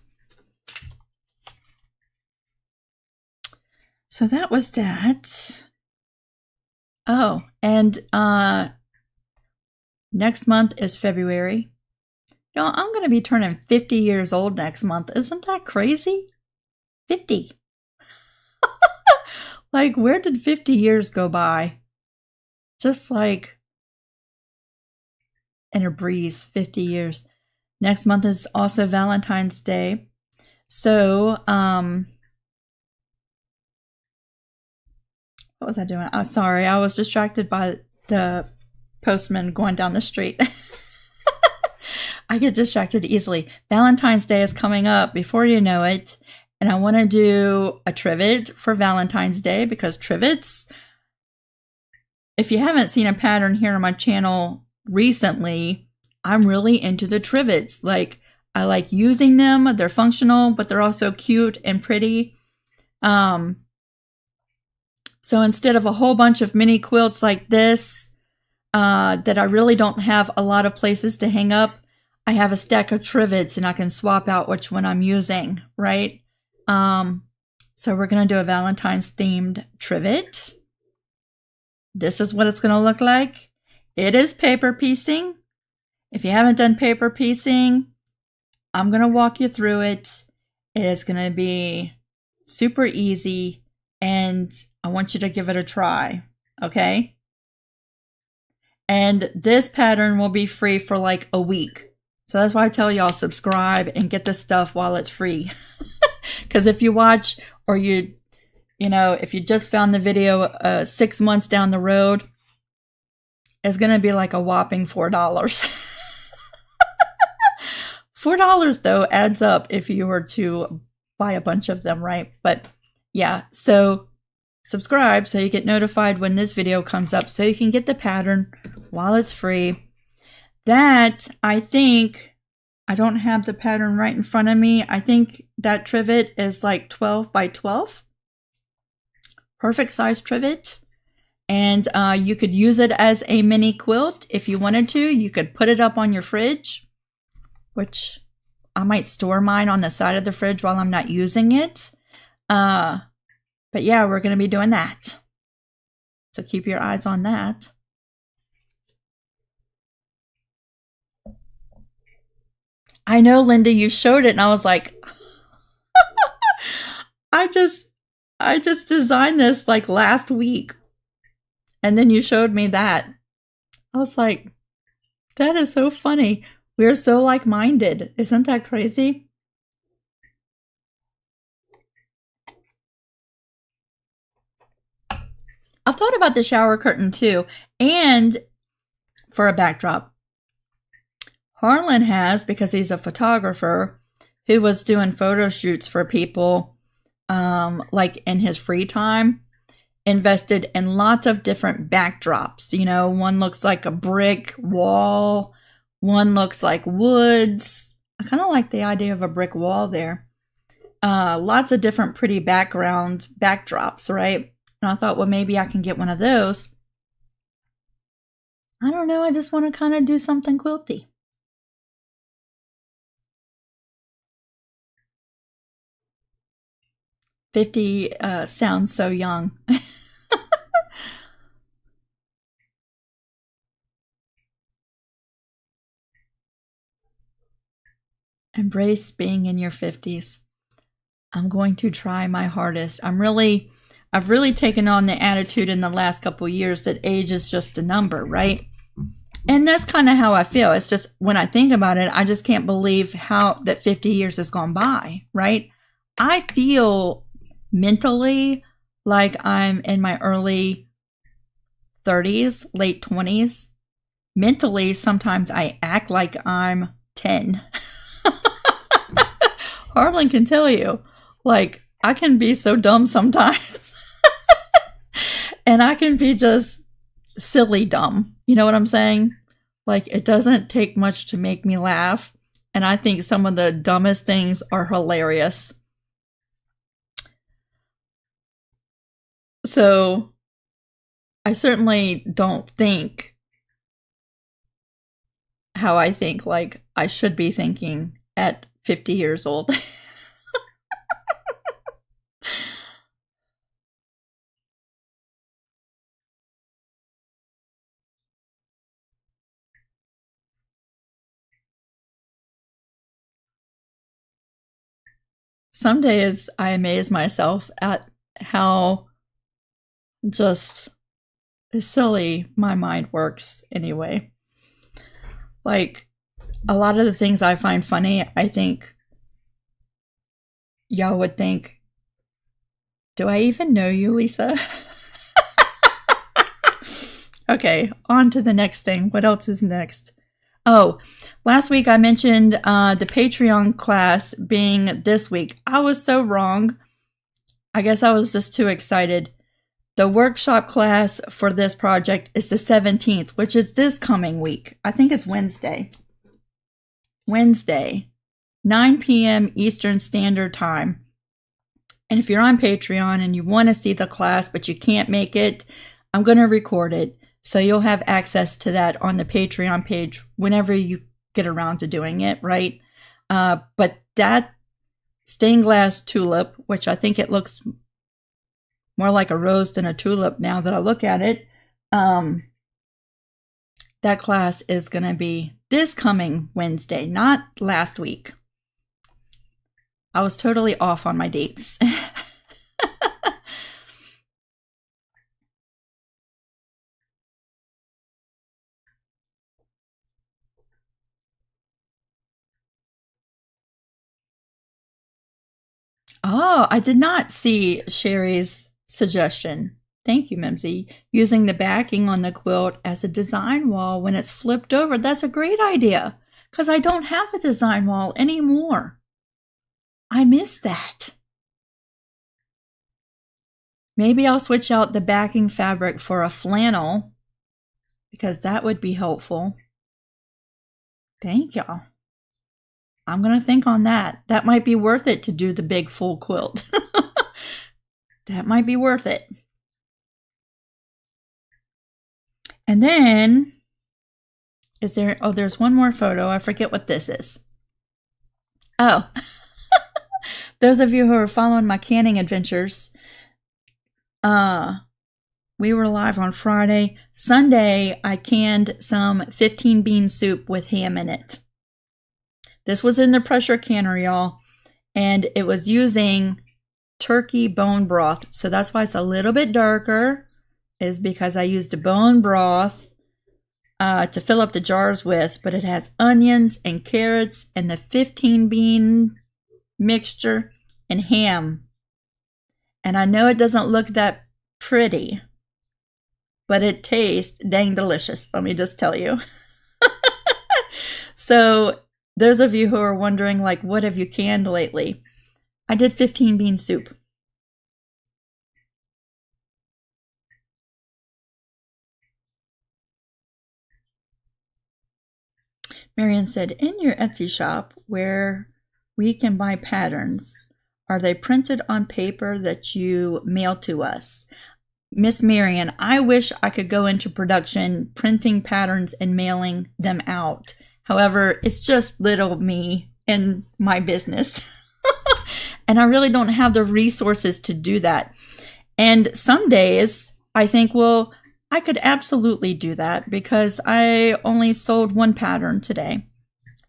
So that was that. Oh, and next month is February. Y'all, I'm going to be turning 50 years old next month. Isn't that crazy? 50. Like, where did 50 years go by? Just like in a breeze, 50 years. Next month is also Valentine's Day. So, what was I doing? Oh, sorry, I was distracted by the postman going down the street. I get distracted easily. Valentine's Day is coming up before you know it. And I want to do a trivet for Valentine's Day because trivets, if you haven't seen a pattern here on my channel recently, I'm really into the trivets. Like, I like using them. They're functional, but they're also cute and pretty. So instead of a whole bunch of mini quilts like this, that I really don't have a lot of places to hang up, I have a stack of trivets and I can swap out which one I'm using, right? So we're going to do a Valentine's themed trivet. This is what it's going to look like. It is paper piecing. If you haven't done paper piecing, I'm going to walk you through it. It is going to be super easy and I want you to give it a try. Okay. And this pattern will be free for like a week. So that's why I tell y'all subscribe and get this stuff while it's free. Because if you watch or you know, if you just found the video 6 months down the road, it's going to be like a whopping $4. $4 though adds up if you were to buy a bunch of them, right? But yeah, so subscribe so you get notified when this video comes up so you can get the pattern while it's free. That, I think, I don't have the pattern right in front of me. I think that trivet is like 12 by 12. Perfect size trivet. And you could use it as a mini quilt if you wanted to. You could put it up on your fridge, which I might store mine on the side of the fridge while I'm not using it. But yeah, we're going to be doing that. So keep your eyes on that. I know, Linda, you showed it and I was like, I just designed this like last week. And then you showed me that. I was like, that is so funny. We're so like-minded. Isn't that crazy? I've thought about the shower curtain too. And for a backdrop. Harlan has, because he's a photographer who was doing photo shoots for people like in his free time, invested in lots of different backdrops. You know, one looks like a brick wall. One looks like woods. I kind of like the idea of a brick wall there. Lots of different pretty backdrops, right? And I thought, well, maybe I can get one of those. I don't know. I just want to kind of do something quilty. $50 sounds so young. Embrace being in your 50s. I'm going to try my hardest. I've really taken on the attitude in the last couple of years that age is just a number, right? And that's kind of how I feel. It's just when I think about it, I just can't believe how that 50 years has gone by, right? I feel mentally like I'm in my early 30s, late 20s. Mentally, sometimes I act like I'm 10. Harlan can tell you, like, I can be so dumb sometimes. And I can be just silly dumb. You know what I'm saying? Like, it doesn't take much to make me laugh. And I think some of the dumbest things are hilarious. So, I certainly don't think how I think like I should be thinking at 50 years old. Some days I amaze myself at how just silly my mind works anyway. Like, a lot of the things I find funny, I think y'all would think, do I even know you, Lisa? Okay, on to the next thing. What else is next? Oh, last week I mentioned the Patreon class being this week. I was so wrong. I guess I was just too excited. The workshop class for this project is the 17th, which is this coming week. I think it's Wednesday. Wednesday, 9 p.m. Eastern Standard Time. And if you're on Patreon and you want to see the class, but you can't make it, I'm going to record it. So you'll have access to that on the Patreon page whenever you get around to doing it, right? But that stained glass tulip, which I think it looks more like a rose than a tulip now that I look at it, that class is going to be this coming Wednesday, not last week. I was totally off on my dates. Oh, I did not see Sherry's suggestion. Thank you, Mimsy. Using the backing on the quilt as a design wall when it's flipped over. That's a great idea. because I don't have a design wall anymore. I miss that. Maybe I'll switch out the backing fabric for a flannel because that would be helpful. Thank y'all. I'm going to think on that. That might be worth it to do the big full quilt. That might be worth it. And then, there's one more photo. I forget what this is. Oh, those of you who are following my canning adventures, we were live on Friday. Sunday, I canned some 15 bean soup with ham in it. This was in the pressure canner, y'all, and it was using turkey bone broth. So that's why it's a little bit darker, is because I used a bone broth to fill up the jars with, but it has onions and carrots and the 15 bean mixture and ham. And I know it doesn't look that pretty, but it tastes dang delicious, let me just tell you. So those of you who are wondering, like, what have you canned lately? I did 15 bean soup. Marian said, in your Etsy shop where we can buy patterns, are they printed on paper that you mail to us? Miss Marian, I wish I could go into production printing patterns and mailing them out. However, it's just little me and my business. And I really don't have the resources to do that. And some days I think, well, I could absolutely do that because I only sold one pattern today.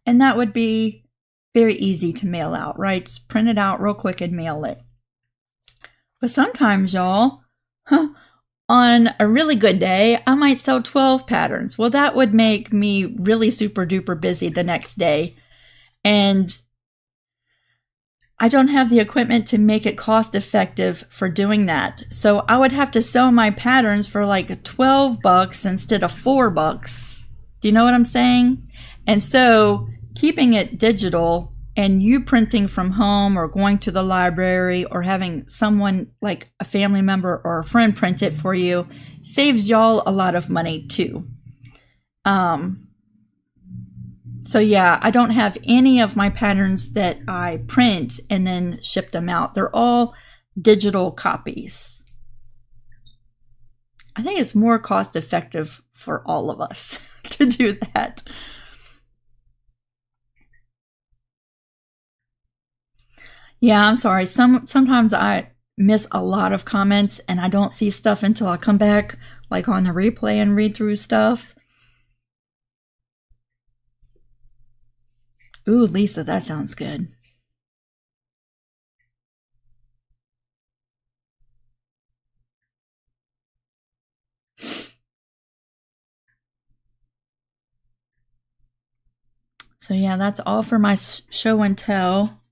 And that would be very easy to mail out, right? Just print it out real quick and mail it. But sometimes, y'all, on a really good day, I might sell 12 patterns. Well, that would make me really super duper busy the next day. And I don't have the equipment to make it cost effective for doing that. So I would have to sell my patterns for like $12 instead of $4. Do you know what I'm saying? And so keeping it digital and you printing from home or going to the library or having someone like a family member or a friend print it for you saves y'all a lot of money too. So yeah, I don't have any of my patterns that I print and then ship them out. They're all digital copies. I think it's more cost effective for all of us to do that. Yeah, I'm sorry. Sometimes I miss a lot of comments and I don't see stuff until I come back like on the replay and read through stuff. Ooh, Lisa, that sounds good. So yeah, that's all for my show and tell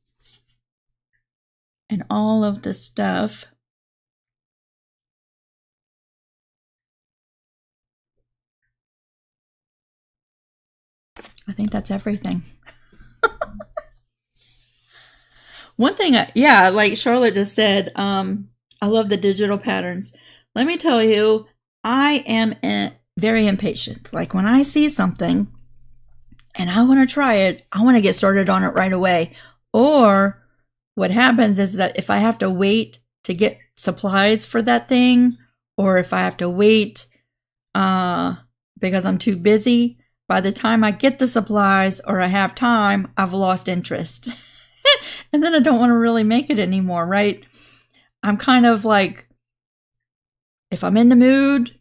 and all of the stuff. I think that's everything. One thing, yeah, like Charlotte just said, I love the digital patterns. Let me tell you, I am very impatient. Like when I see something and I want to try it, I want to get started on it right away. Or what happens is that if I have to wait to get supplies for that thing, or if I have to wait because I'm too busy, by the time I get the supplies or I have time, I've lost interest. And then I don't want to really make it anymore, right? I'm kind of like, if I'm in the mood,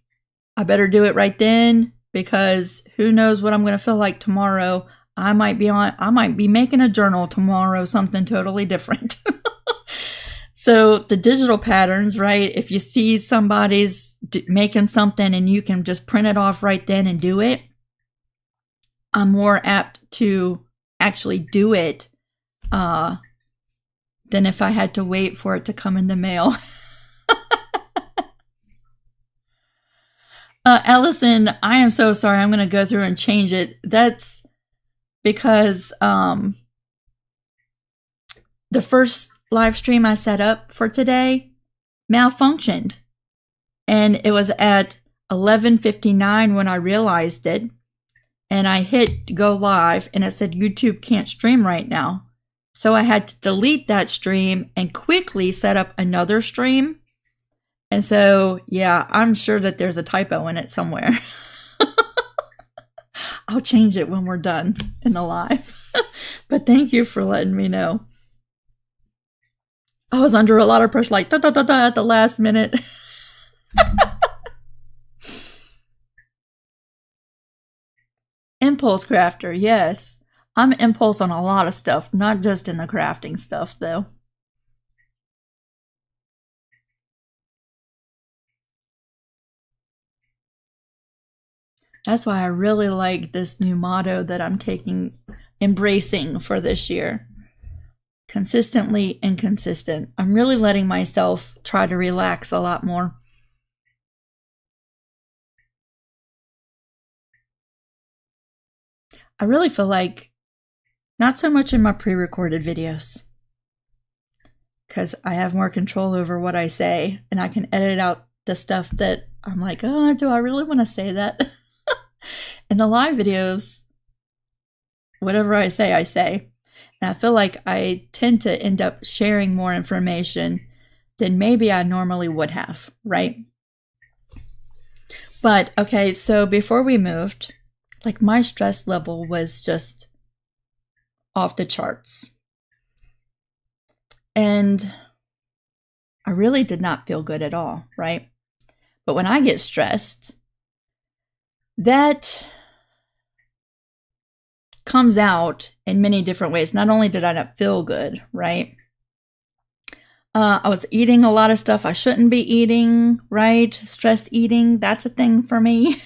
I better do it right then, because who knows what I'm going to feel like tomorrow. I might be making a journal tomorrow, something totally different. So the digital patterns, right? If you see somebody's making something and you can just print it off right then and do it, I'm more apt to actually do it than if I had to wait for it to come in the mail. Allison, I am so sorry. I'm going to go through and change it. That's because the first live stream I set up for today malfunctioned. And it was at 11:59 when I realized it. And I hit go live and it said YouTube can't stream right now. So I had to delete that stream and quickly set up another stream. And so, yeah, I'm sure that there's a typo in it somewhere. I'll change it when we're done in the live. But thank you for letting me know. I was under a lot of pressure, like da da da da at the last minute. Impulse crafter, yes. I'm impulse on a lot of stuff, not just in the crafting stuff, though. That's why I really like this new motto that I'm embracing for this year. Consistently inconsistent. I'm really letting myself try to relax a lot more. I really feel like not so much in my pre-recorded videos, because I have more control over what I say and I can edit out the stuff that I'm like, oh, do I really want to say that? In the live videos, whatever I say, I say. And I feel like I tend to end up sharing more information than maybe I normally would have, right? But, okay, so before we moved, like my stress level was just off the charts. And I really did not feel good at all, right? But when I get stressed, that comes out in many different ways. Not only did I not feel good, right? I was eating a lot of stuff I shouldn't be eating, right? Stress eating, that's a thing for me.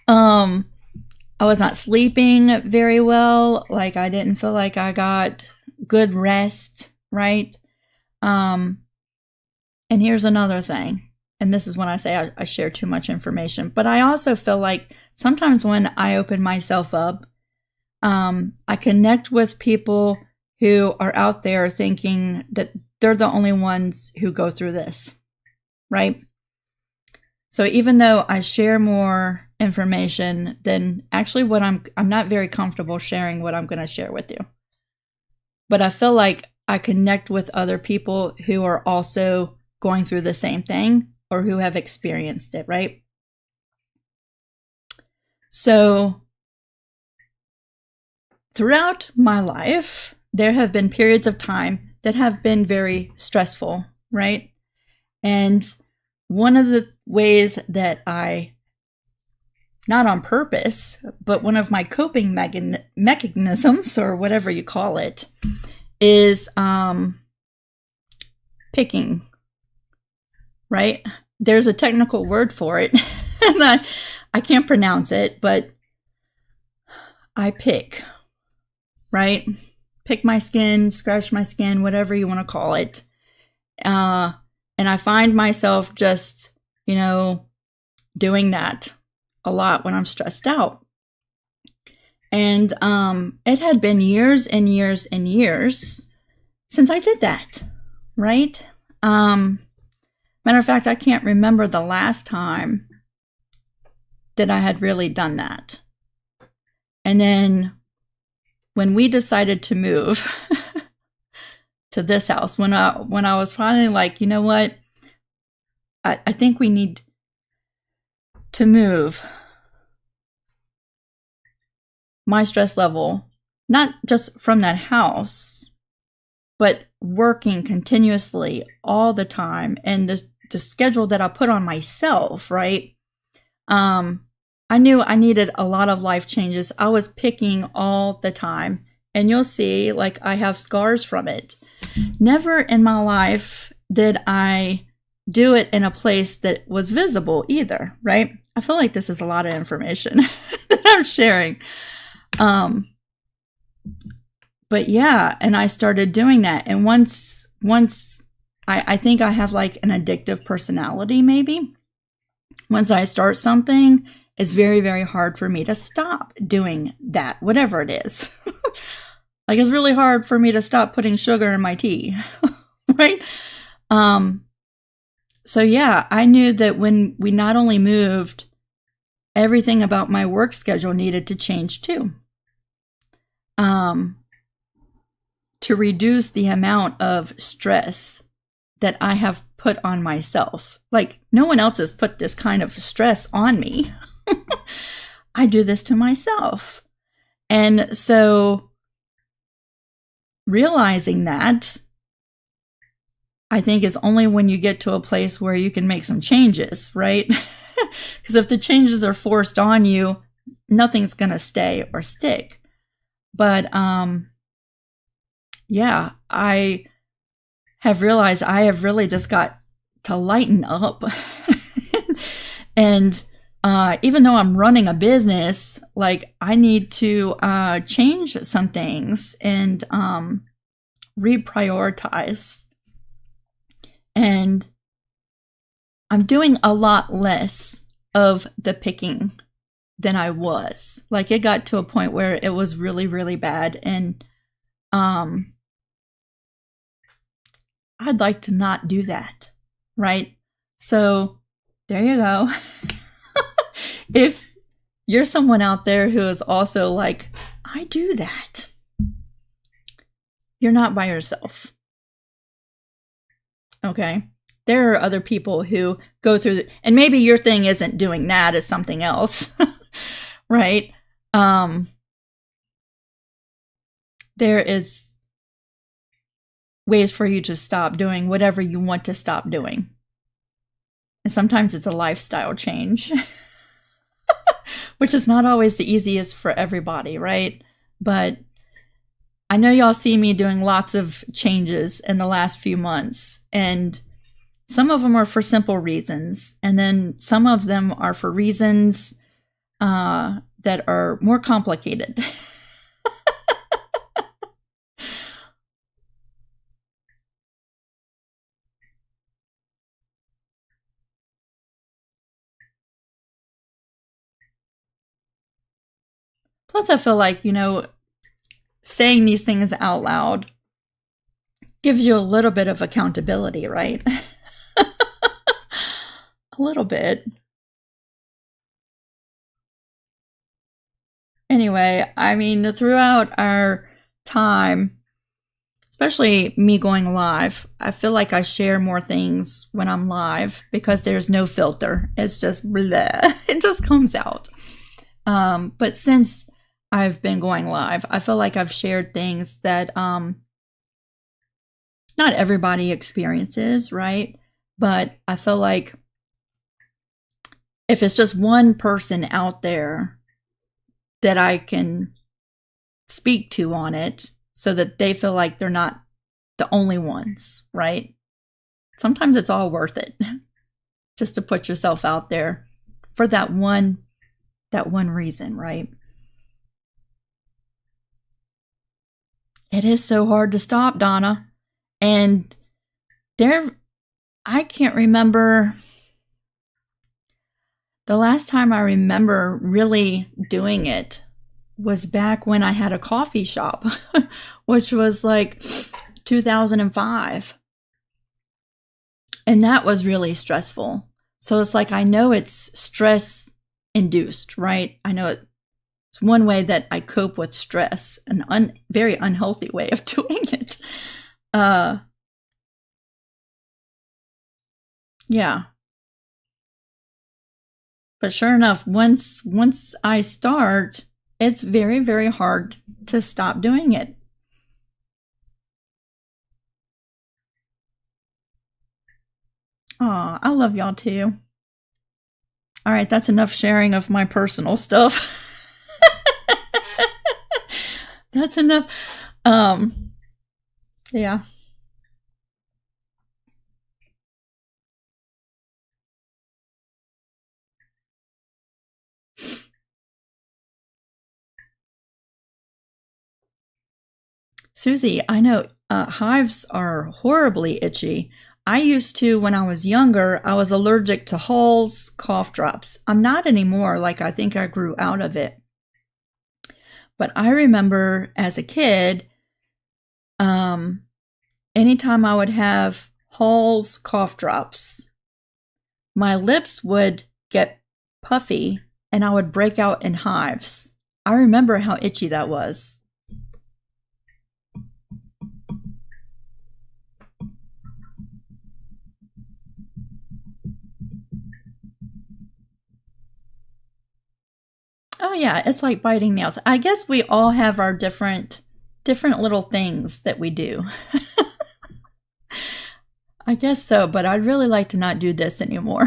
I was not sleeping very well. Like I didn't feel like I got good rest, right? And here's another thing. And this is when I say I share too much information. But I also feel like sometimes when I open myself up, I connect with people who are out there thinking that they're the only ones who go through this, right? So even though I share more information than actually what I'm not very comfortable sharing what I'm going to share with you. But I feel like I connect with other people who are also going through the same thing or who have experienced it, right? So throughout my life, there have been periods of time that have been very stressful, right? And one of the ways that I, not on purpose, but one of my coping mechanisms, or whatever you call it, is picking, right? There's a technical word for it, and I can't pronounce it, but I pick, right? Pick my skin, scratch my skin, whatever you want to call it. And I find myself just, doing that a lot when I'm stressed out. And it had been years and years and years since I did that, right? Matter of fact, I can't remember the last time that I had really done that. And then when we decided to move to this house, when I was finally like, you know what, I think we need to move, my stress level, not just from that house, but working continuously all the time, and the schedule that I put on myself, right? I knew I needed a lot of life changes. I was picking all the time, and you'll see, like, I have scars from it. Never in my life did I do it in a place that was visible either, right? I feel like this is a lot of information that I'm sharing. But yeah, and I started doing that. And once I think I have like an addictive personality, maybe. Once I start something, it's very, very hard for me to stop doing that, whatever it is. Like, it's really hard for me to stop putting sugar in my tea, right? So yeah, I knew that when we not only moved, everything about my work schedule needed to change too. To reduce the amount of stress that I have put on myself. Like, no one else has put this kind of stress on me. I do this to myself. And so realizing that, I think, is only when you get to a place where you can make some changes, right? Because if the changes are forced on you, nothing's going to stay or stick. But yeah, I have realized I have really just got to lighten up. And even though I'm running a business, like, I need to change some things and reprioritize. And I'm doing a lot less of the picking than I was. Like, it got to a point where it was really, really bad. And I'd like to not do that, right? So there you go. If you're someone out there who is also like, I do that, you're not by yourself. Okay? There are other people who go through and maybe your thing isn't doing that, it's something else, right? There is ways for you to stop doing whatever you want to stop doing. And sometimes it's a lifestyle change, which is not always the easiest for everybody, right? But I know y'all see me doing lots of changes in the last few months, and some of them are for simple reasons, and then some of them are for reasons that are more complicated. Plus, I feel like, saying these things out loud gives you a little bit of accountability, right? A little bit. Anyway, I mean, throughout our time, especially me going live, I feel like I share more things when I'm live because there's no filter. It's just bleh. It just comes out. But since I've been going live, I feel like I've shared things that not everybody experiences, right? But I feel like if it's just one person out there that I can speak to on it so that they feel like they're not the only ones, right? Sometimes it's all worth it just to put yourself out there for that one reason, right? It is so hard to stop, Donna. And I can't remember the last time I remember really doing it was back when I had a coffee shop, which was like 2005. And that was really stressful. So it's like, I know it's stress induced, right? I know it's one way that I cope with stress, an very unhealthy way of doing it. Yeah. But sure enough, once I start, it's very, very hard to stop doing it. Aw, I love y'all too. All right, that's enough sharing of my personal stuff. That's enough. Yeah. Susie, I know hives are horribly itchy. I used to, when I was younger, I was allergic to Hall's cough drops. I'm not anymore. Like, I think I grew out of it. But I remember as a kid, anytime I would have Hall's cough drops, my lips would get puffy and I would break out in hives. I remember how itchy that was. Oh yeah, it's like biting nails. I guess we all have our different little things that we do. I guess so, but I'd really like to not do this anymore.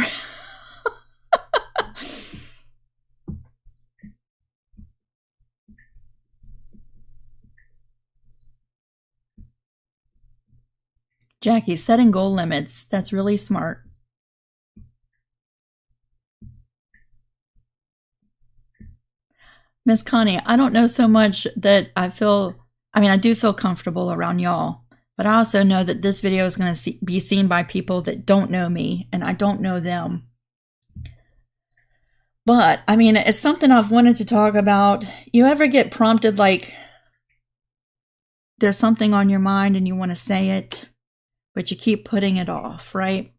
Jackie, setting goal limits. That's really smart. Miss Connie, I don't know so much that I do feel comfortable around y'all, but I also know that this video is going to be seen by people that don't know me and I don't know them. But, I mean, it's something I've wanted to talk about. You ever get prompted like there's something on your mind and you want to say it, but you keep putting it off, right?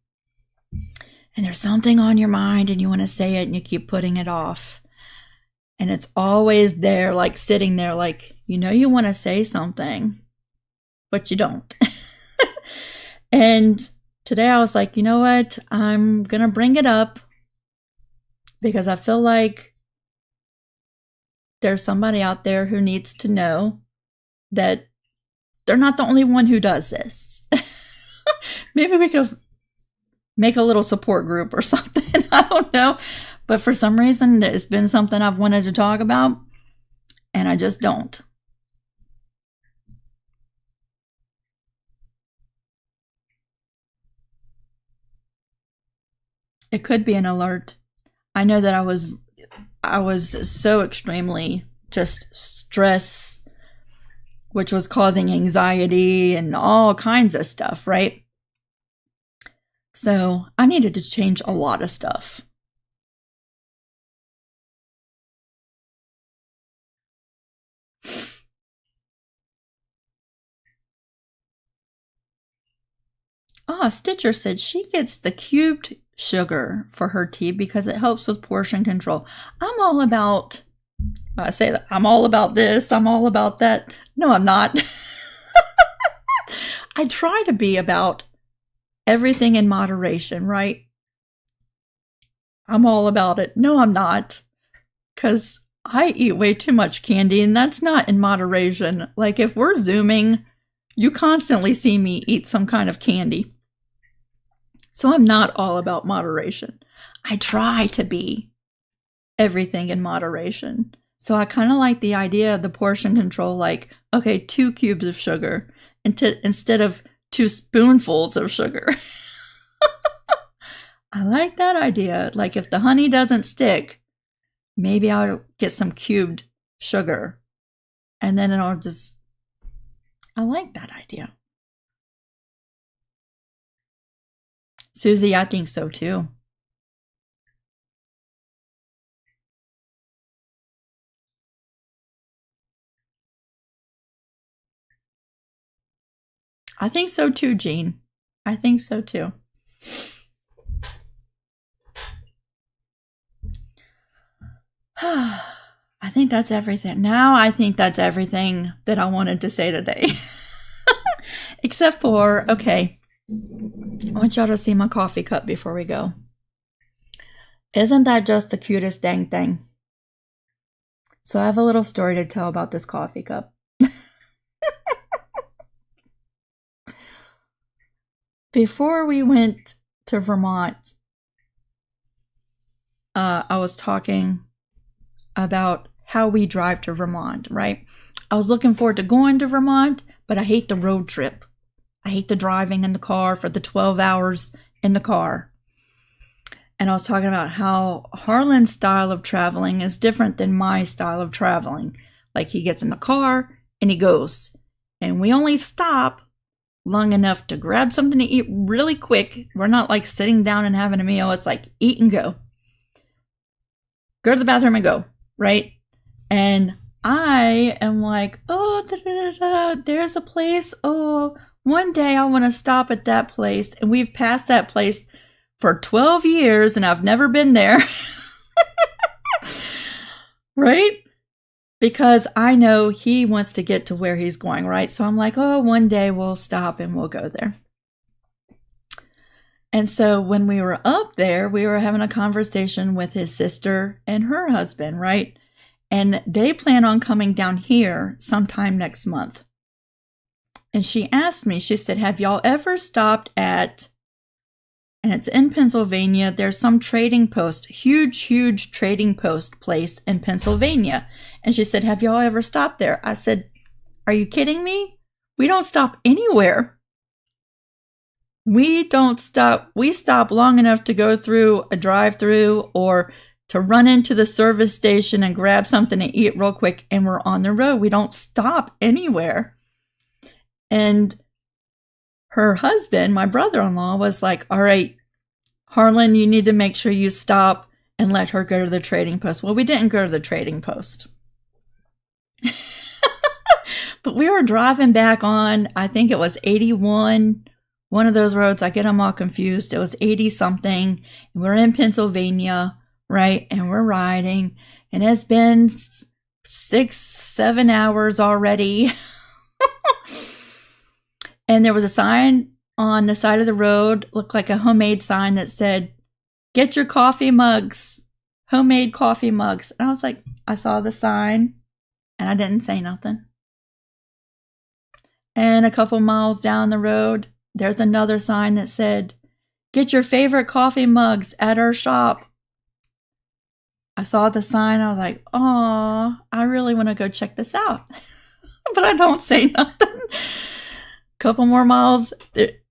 And there's something on your mind and you want to say it and you keep putting it off. And it's always there, like sitting there, like, you want to say something, but you don't. And today I was like, you know what? I'm going to bring it up because I feel like there's somebody out there who needs to know that they're not the only one who does this. Maybe we could make a little support group or something. I don't know. But for some reason, it's been something I've wanted to talk about, and I just don't. It could be an alert. I know that I was so extremely just stress, which was causing anxiety and all kinds of stuff, right? So I needed to change a lot of stuff. Stitcher said she gets the cubed sugar for her tea because it helps with portion control. I'm all about this, I'm all about that. No, I'm not. I try to be about everything in moderation, right? I'm all about it. No, I'm not. Because I eat way too much candy and that's not in moderation. Like if we're Zooming, you constantly see me eat some kind of candy. So I'm not all about moderation. I try to be everything in moderation. So I kind of like the idea of the portion control, like, okay, 2 cubes of sugar instead of 2 spoonfuls of sugar. I like that idea. Like if the honey doesn't stick, maybe I'll get some cubed sugar and then I like that idea. Susie, I think so too. I think so too, Jean. I think so too. I think that's everything. Now I think that's everything that I wanted to say today. Except for, okay, I want y'all to see my coffee cup before we go. Isn't that just the cutest dang thing? So I have a little story to tell about this coffee cup. Before we went to Vermont, I was talking about how we drive to Vermont, right? I was looking forward to going to Vermont, but I hate the road trip. I hate the driving in the car for the 12 hours in the car. And I was talking about how Harlan's style of traveling is different than my style of traveling. Like he gets in the car and he goes. And we only stop long enough to grab something to eat really quick. We're not like sitting down and having a meal. It's like eat and go. Go to the bathroom and go, right? And I am like, oh, there's a place. Oh, one day I want to stop at that place. And we've passed that place for 12 years and I've never been there. Right? Because I know he wants to get to where he's going, right? So I'm like, oh, one day we'll stop and we'll go there. And so when we were up there, we were having a conversation with his sister and her husband, right? And they plan on coming down here sometime next month. And she asked me, she said, have y'all ever stopped at, and it's in Pennsylvania, there's some trading post, huge trading post place in Pennsylvania. And she said, have y'all ever stopped there? I said, are you kidding me? We don't stop anywhere. We don't stop. We stop long enough to go through a drive-through or to run into the service station and grab something to eat real quick, and we're on the road. We don't stop anywhere. And her husband, my brother-in-law, was like, all right, Harlan, you need to make sure you stop and let her go to the trading post. Well, we didn't go to the trading post. But we were driving back on, I think it was 81, one of those roads. I get them all confused. It was 80 something. We're in Pennsylvania, right? And we're riding. And it's been 6-7 hours already. And there was a sign on the side of the road, looked like a homemade sign that said, get your coffee mugs, homemade coffee mugs. And I was like, I saw the sign and I didn't say nothing. And a couple miles down the road, there's another sign that said, get your favorite coffee mugs at our shop. I saw the sign. I was like, oh, I really want to go check this out. But I don't say nothing. Couple more miles.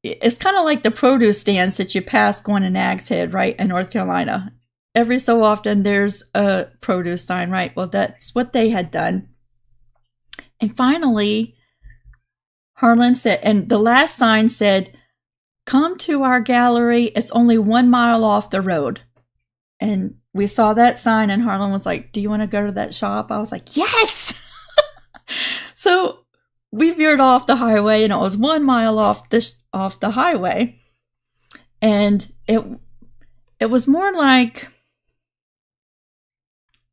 It's kind of like the produce stands that you pass going to Nag's Head, right, in North Carolina. Every so often there's a produce sign, right? Well, that's what they had done. And finally, Harlan said, and the last sign said, come to our gallery. It's only 1 mile off the road. And we saw that sign and Harlan was like, do you want to go to that shop? I was like, yes! So we veered off the highway and it was 1 mile off the highway. And it was more like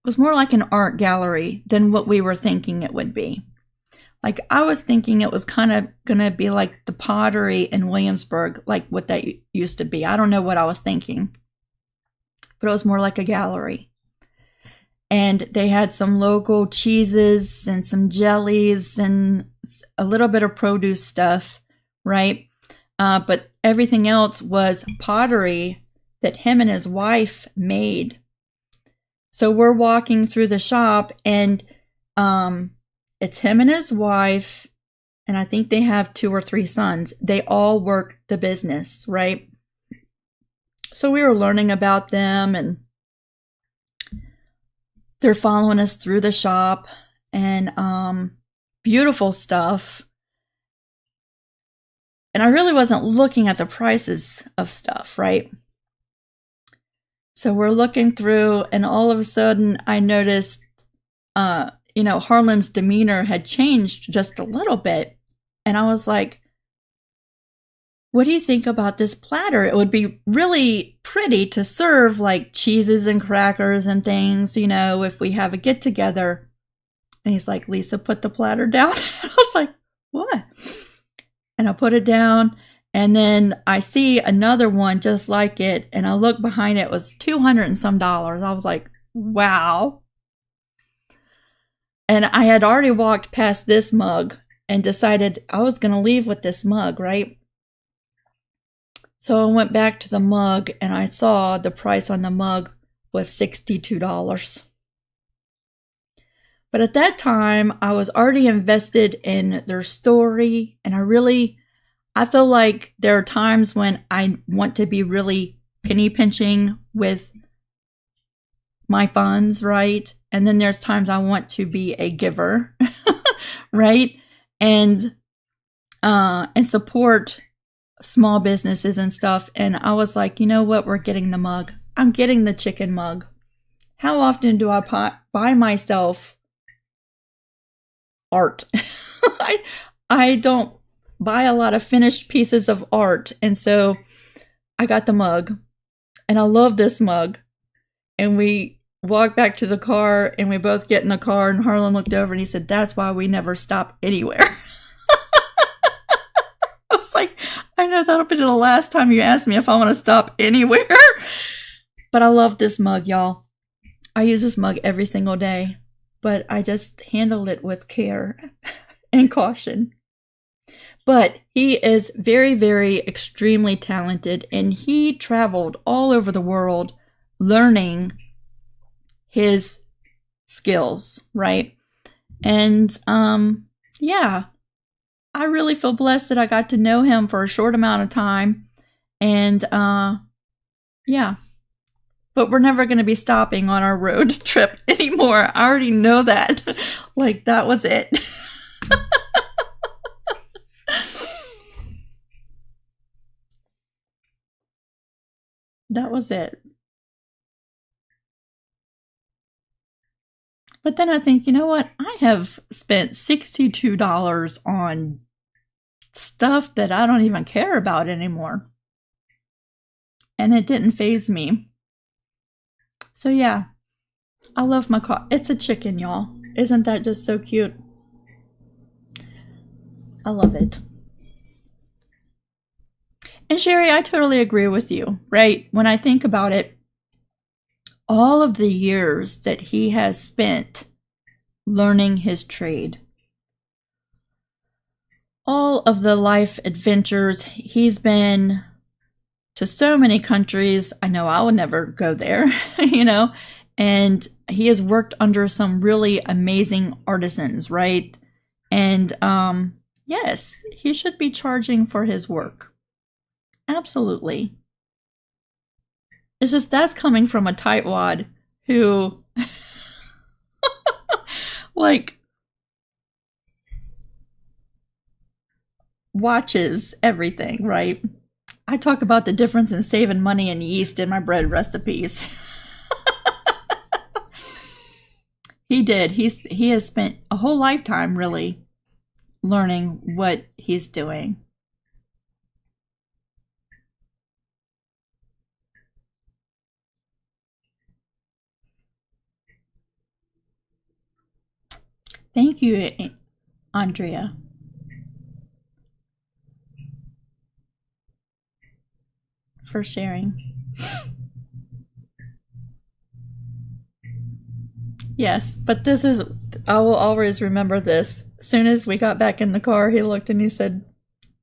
an art gallery than what we were thinking it would be. Like I was thinking it was kind of going to be like the pottery in Williamsburg, like what that used to be. I don't know what I was thinking, but it was more like a gallery. And they had some local cheeses and some jellies and a little bit of produce stuff, right? But everything else was pottery that him and his wife made. So we're walking through the shop and it's him and his wife, and I think they have 2 or 3 sons. They all work the business, right? So we were learning about them and they're following us through the shop and beautiful stuff. And I really wasn't looking at the prices of stuff, right? So we're looking through and all of a sudden I noticed, Harlan's demeanor had changed just a little bit. And I was like, what do you think about this platter? It would be really pretty to serve like cheeses and crackers and things, if we have a get together. And he's like, Lisa, put the platter down. I was like, what? And I put it down. And then I see another one just like it. And I look behind it, it was $200 and some. I was like, wow. And I had already walked past this mug and decided I was going to leave with this mug, right? So I went back to the mug and I saw the price on the mug was $62. But at that time, I was already invested in their story. And I feel like there are times when I want to be really penny pinching with my funds, right? And then there's times I want to be a giver, right? And and support small businesses and stuff. And I was like, you know what? We're getting the mug. I'm getting the chicken mug. How often do I buy myself art? I don't buy a lot of finished pieces of art. And so I got the mug, and I love this mug. And we walked back to the car, and we both get in the car, and Harlan looked over and he said, that's why we never stop anywhere. I was like, I know that'll be the last time you ask me if I want to stop anywhere. But I love this mug, y'all. I use this mug every single day, but I just handle it with care and caution. But he is very, very extremely talented, and he traveled all over the world learning his skills, right? And yeah, I really feel blessed that I got to know him for a short amount of time. And yeah, but we're never going to be stopping on our road trip anymore. I already know that. Like, that was it. That was it. But then I think, you know what? I have spent $62 on stuff that I don't even care about anymore. And it didn't faze me. So yeah, I love my car. It's a chicken, y'all. Isn't that just so cute? I love it. And Sherry, I totally agree with you, right? When I think about it, all of the years that he has spent learning his trade, all of the life adventures, he's been to so many countries. I know I would never go there, you know, and he has worked under some really amazing artisans, right? And yes, he should be charging for his work. Absolutely. It's just that's coming from a tightwad who like watches everything, right? I talk about the difference in saving money and yeast in my bread recipes. He did. He has spent a whole lifetime really learning what he's doing. Thank you, Andrea. For sharing. Yes, but this is, I will always remember this. As soon as we got back in the car, he looked and he said,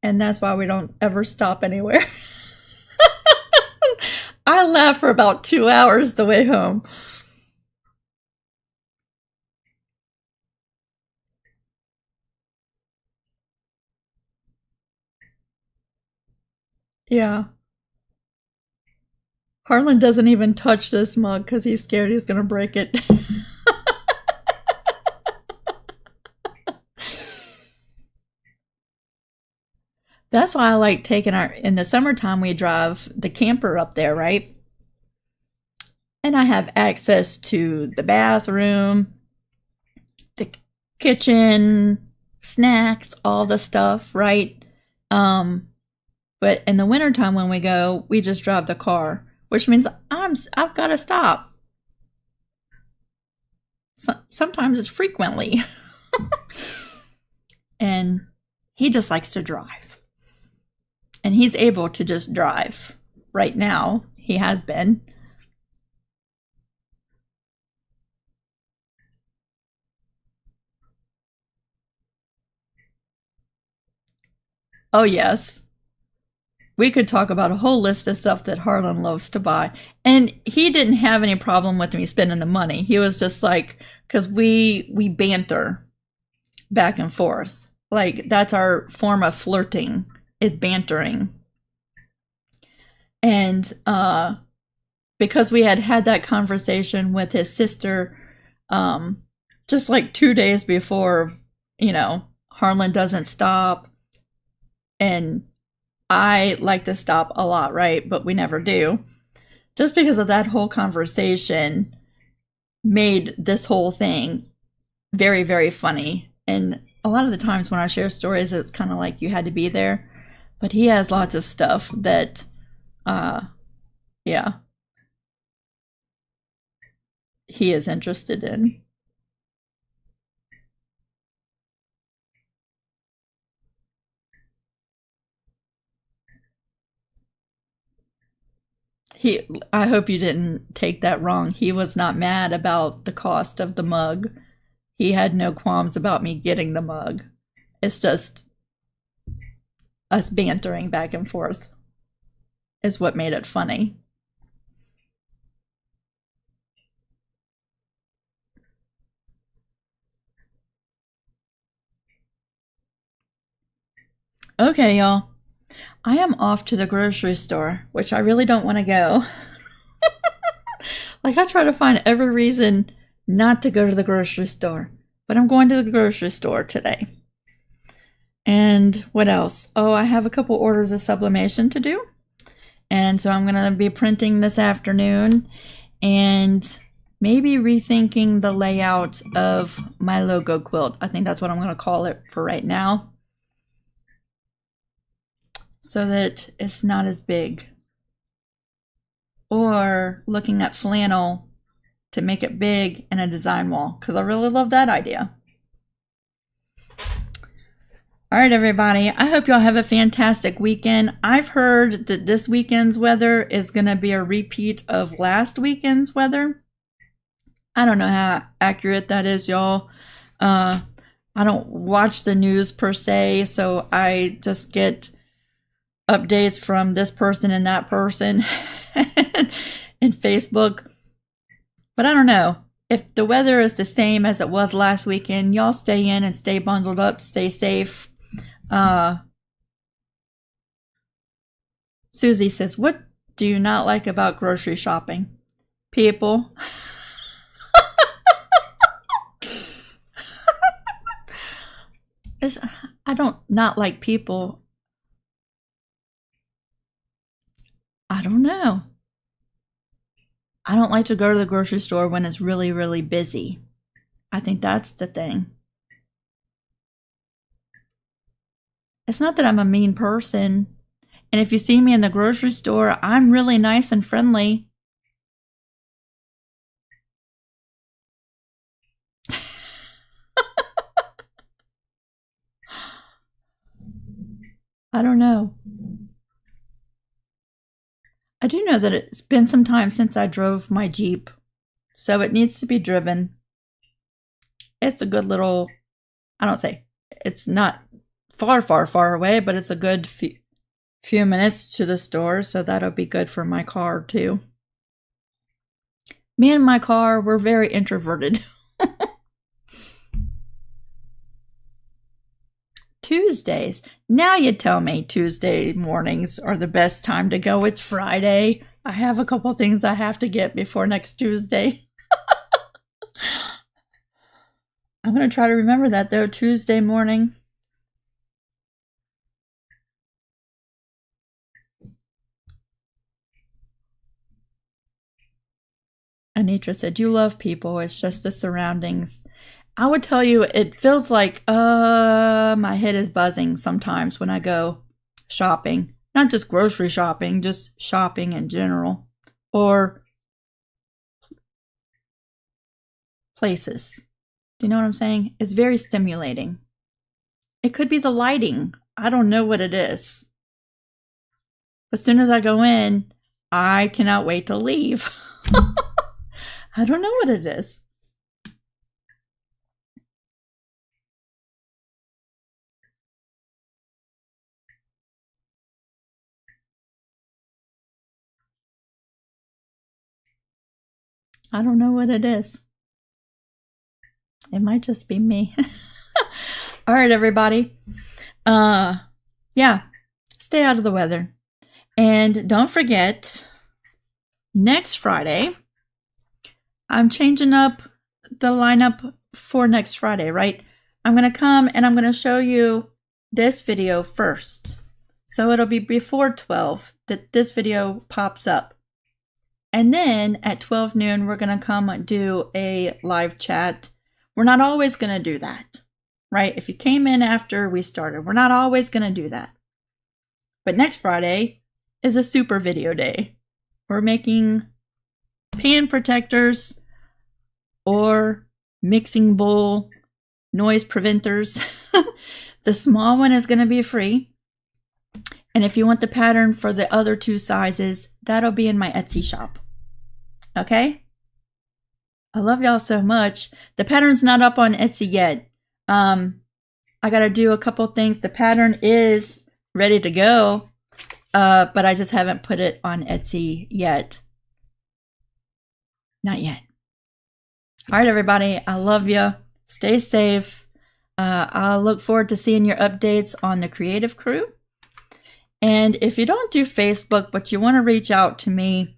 and that's why we don't ever stop anywhere. I laughed for about 2 hours the way home. Yeah. Harlan doesn't even touch this mug because he's scared he's going to break it. That's why I like taking in the summertime, we drive the camper up there, right? And I have access to the bathroom, the kitchen, snacks, all the stuff, right? But in the wintertime when we go, we just drive the car, which means I've got to stop. Sometimes it's frequently. And he just likes to drive. And he's able to just drive. Right now, he has been. Oh, yes. We could talk about a whole list of stuff that Harlan loves to buy. And he didn't have any problem with me spending the money. He was just like, because we banter back and forth. Like, that's our form of flirting, is bantering. And because we had that conversation with his sister just like 2 days before, Harlan doesn't stop. And I like to stop a lot, right? But we never do. Just because of that whole conversation made this whole thing very, very funny. And a lot of the times when I share stories, it's kind of like you had to be there. But he has lots of stuff that, yeah, he is interested in. I hope you didn't take that wrong. He was not mad about the cost of the mug. He had no qualms about me getting the mug. It's just us bantering back and forth is what made it funny. Okay, y'all. I am off to the grocery store, which I really don't want to go. Like, I try to find every reason not to go to the grocery store, but I'm going to the grocery store today. And what else? Oh, I have a couple orders of sublimation to do. And so I'm going to be printing this afternoon and maybe rethinking the layout of my logo quilt. I think that's what I'm going to call it for right now, so that it's not as big. Or looking at flannel to make it big in a design wall, because I really love that idea. All right, everybody. I hope y'all have a fantastic weekend. I've heard that this weekend's weather is going to be a repeat of last weekend's weather. I don't know how accurate that is, y'all. I don't watch the news per se, so I just get updates from this person and that person in Facebook. But I don't know. If the weather is the same as it was last weekend, y'all stay in and stay bundled up, stay safe. Susie says, what do you not like about grocery shopping? People. I don't not like people. I don't know. I don't like to go to the grocery store when it's really, really busy. I think that's the thing. It's not that I'm a mean person. And if you see me in the grocery store, I'm really nice and friendly. I don't know. I do know that it's been some time since I drove my Jeep, so it needs to be driven. It's a good little, I don't say, it's not far, far, far away, but it's a good few minutes to the store, so that'll be good for my car too. Me and my car, we're very introverted. Tuesdays. Now you tell me Tuesday mornings are the best time to go. It's Friday. I have a couple things I have to get before next Tuesday. I'm going to try to remember that though, Tuesday morning. Anitra said, you love people. It's just the surroundings. I would tell you, it feels like my head is buzzing sometimes when I go shopping. Not just grocery shopping, just shopping in general. Or places. Do you know what I'm saying? It's very stimulating. It could be the lighting. I don't know what it is. As soon as I go in, I cannot wait to leave. I don't know what it is. I don't know what it is. It might just be me. All right, everybody. Yeah, stay out of the weather. And don't forget, next Friday, I'm changing up the lineup for next Friday, right? I'm going to come and I'm going to show you this video first. So it'll be before 12 that this video pops up. And then at 12 noon, we're going to come do a live chat. We're not always going to do that, right? If you came in after we started, we're not always going to do that. But next Friday is a super video day. We're making pan protectors or mixing bowl noise preventers. The small one is going to be free. And if you want the pattern for the other 2 sizes, that'll be in my Etsy shop. Okay? I love y'all so much. The pattern's not up on Etsy yet. I got to do a couple things. The pattern is ready to go, but I just haven't put it on Etsy yet. Not yet. All right, everybody. I love you. Stay safe. I'll look forward to seeing your updates on the Creative Crew. And if you don't do Facebook, but you want to reach out to me,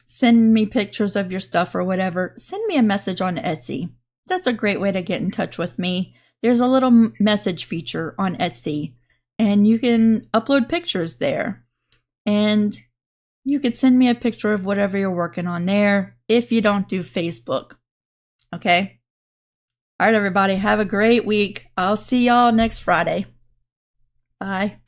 send me pictures of your stuff or whatever, send me a message on Etsy. That's a great way to get in touch with me. There's a little message feature on Etsy, and you can upload pictures there. And you could send me a picture of whatever you're working on there if you don't do Facebook. Okay? All right, everybody. Have a great week. I'll see y'all next Friday. Bye.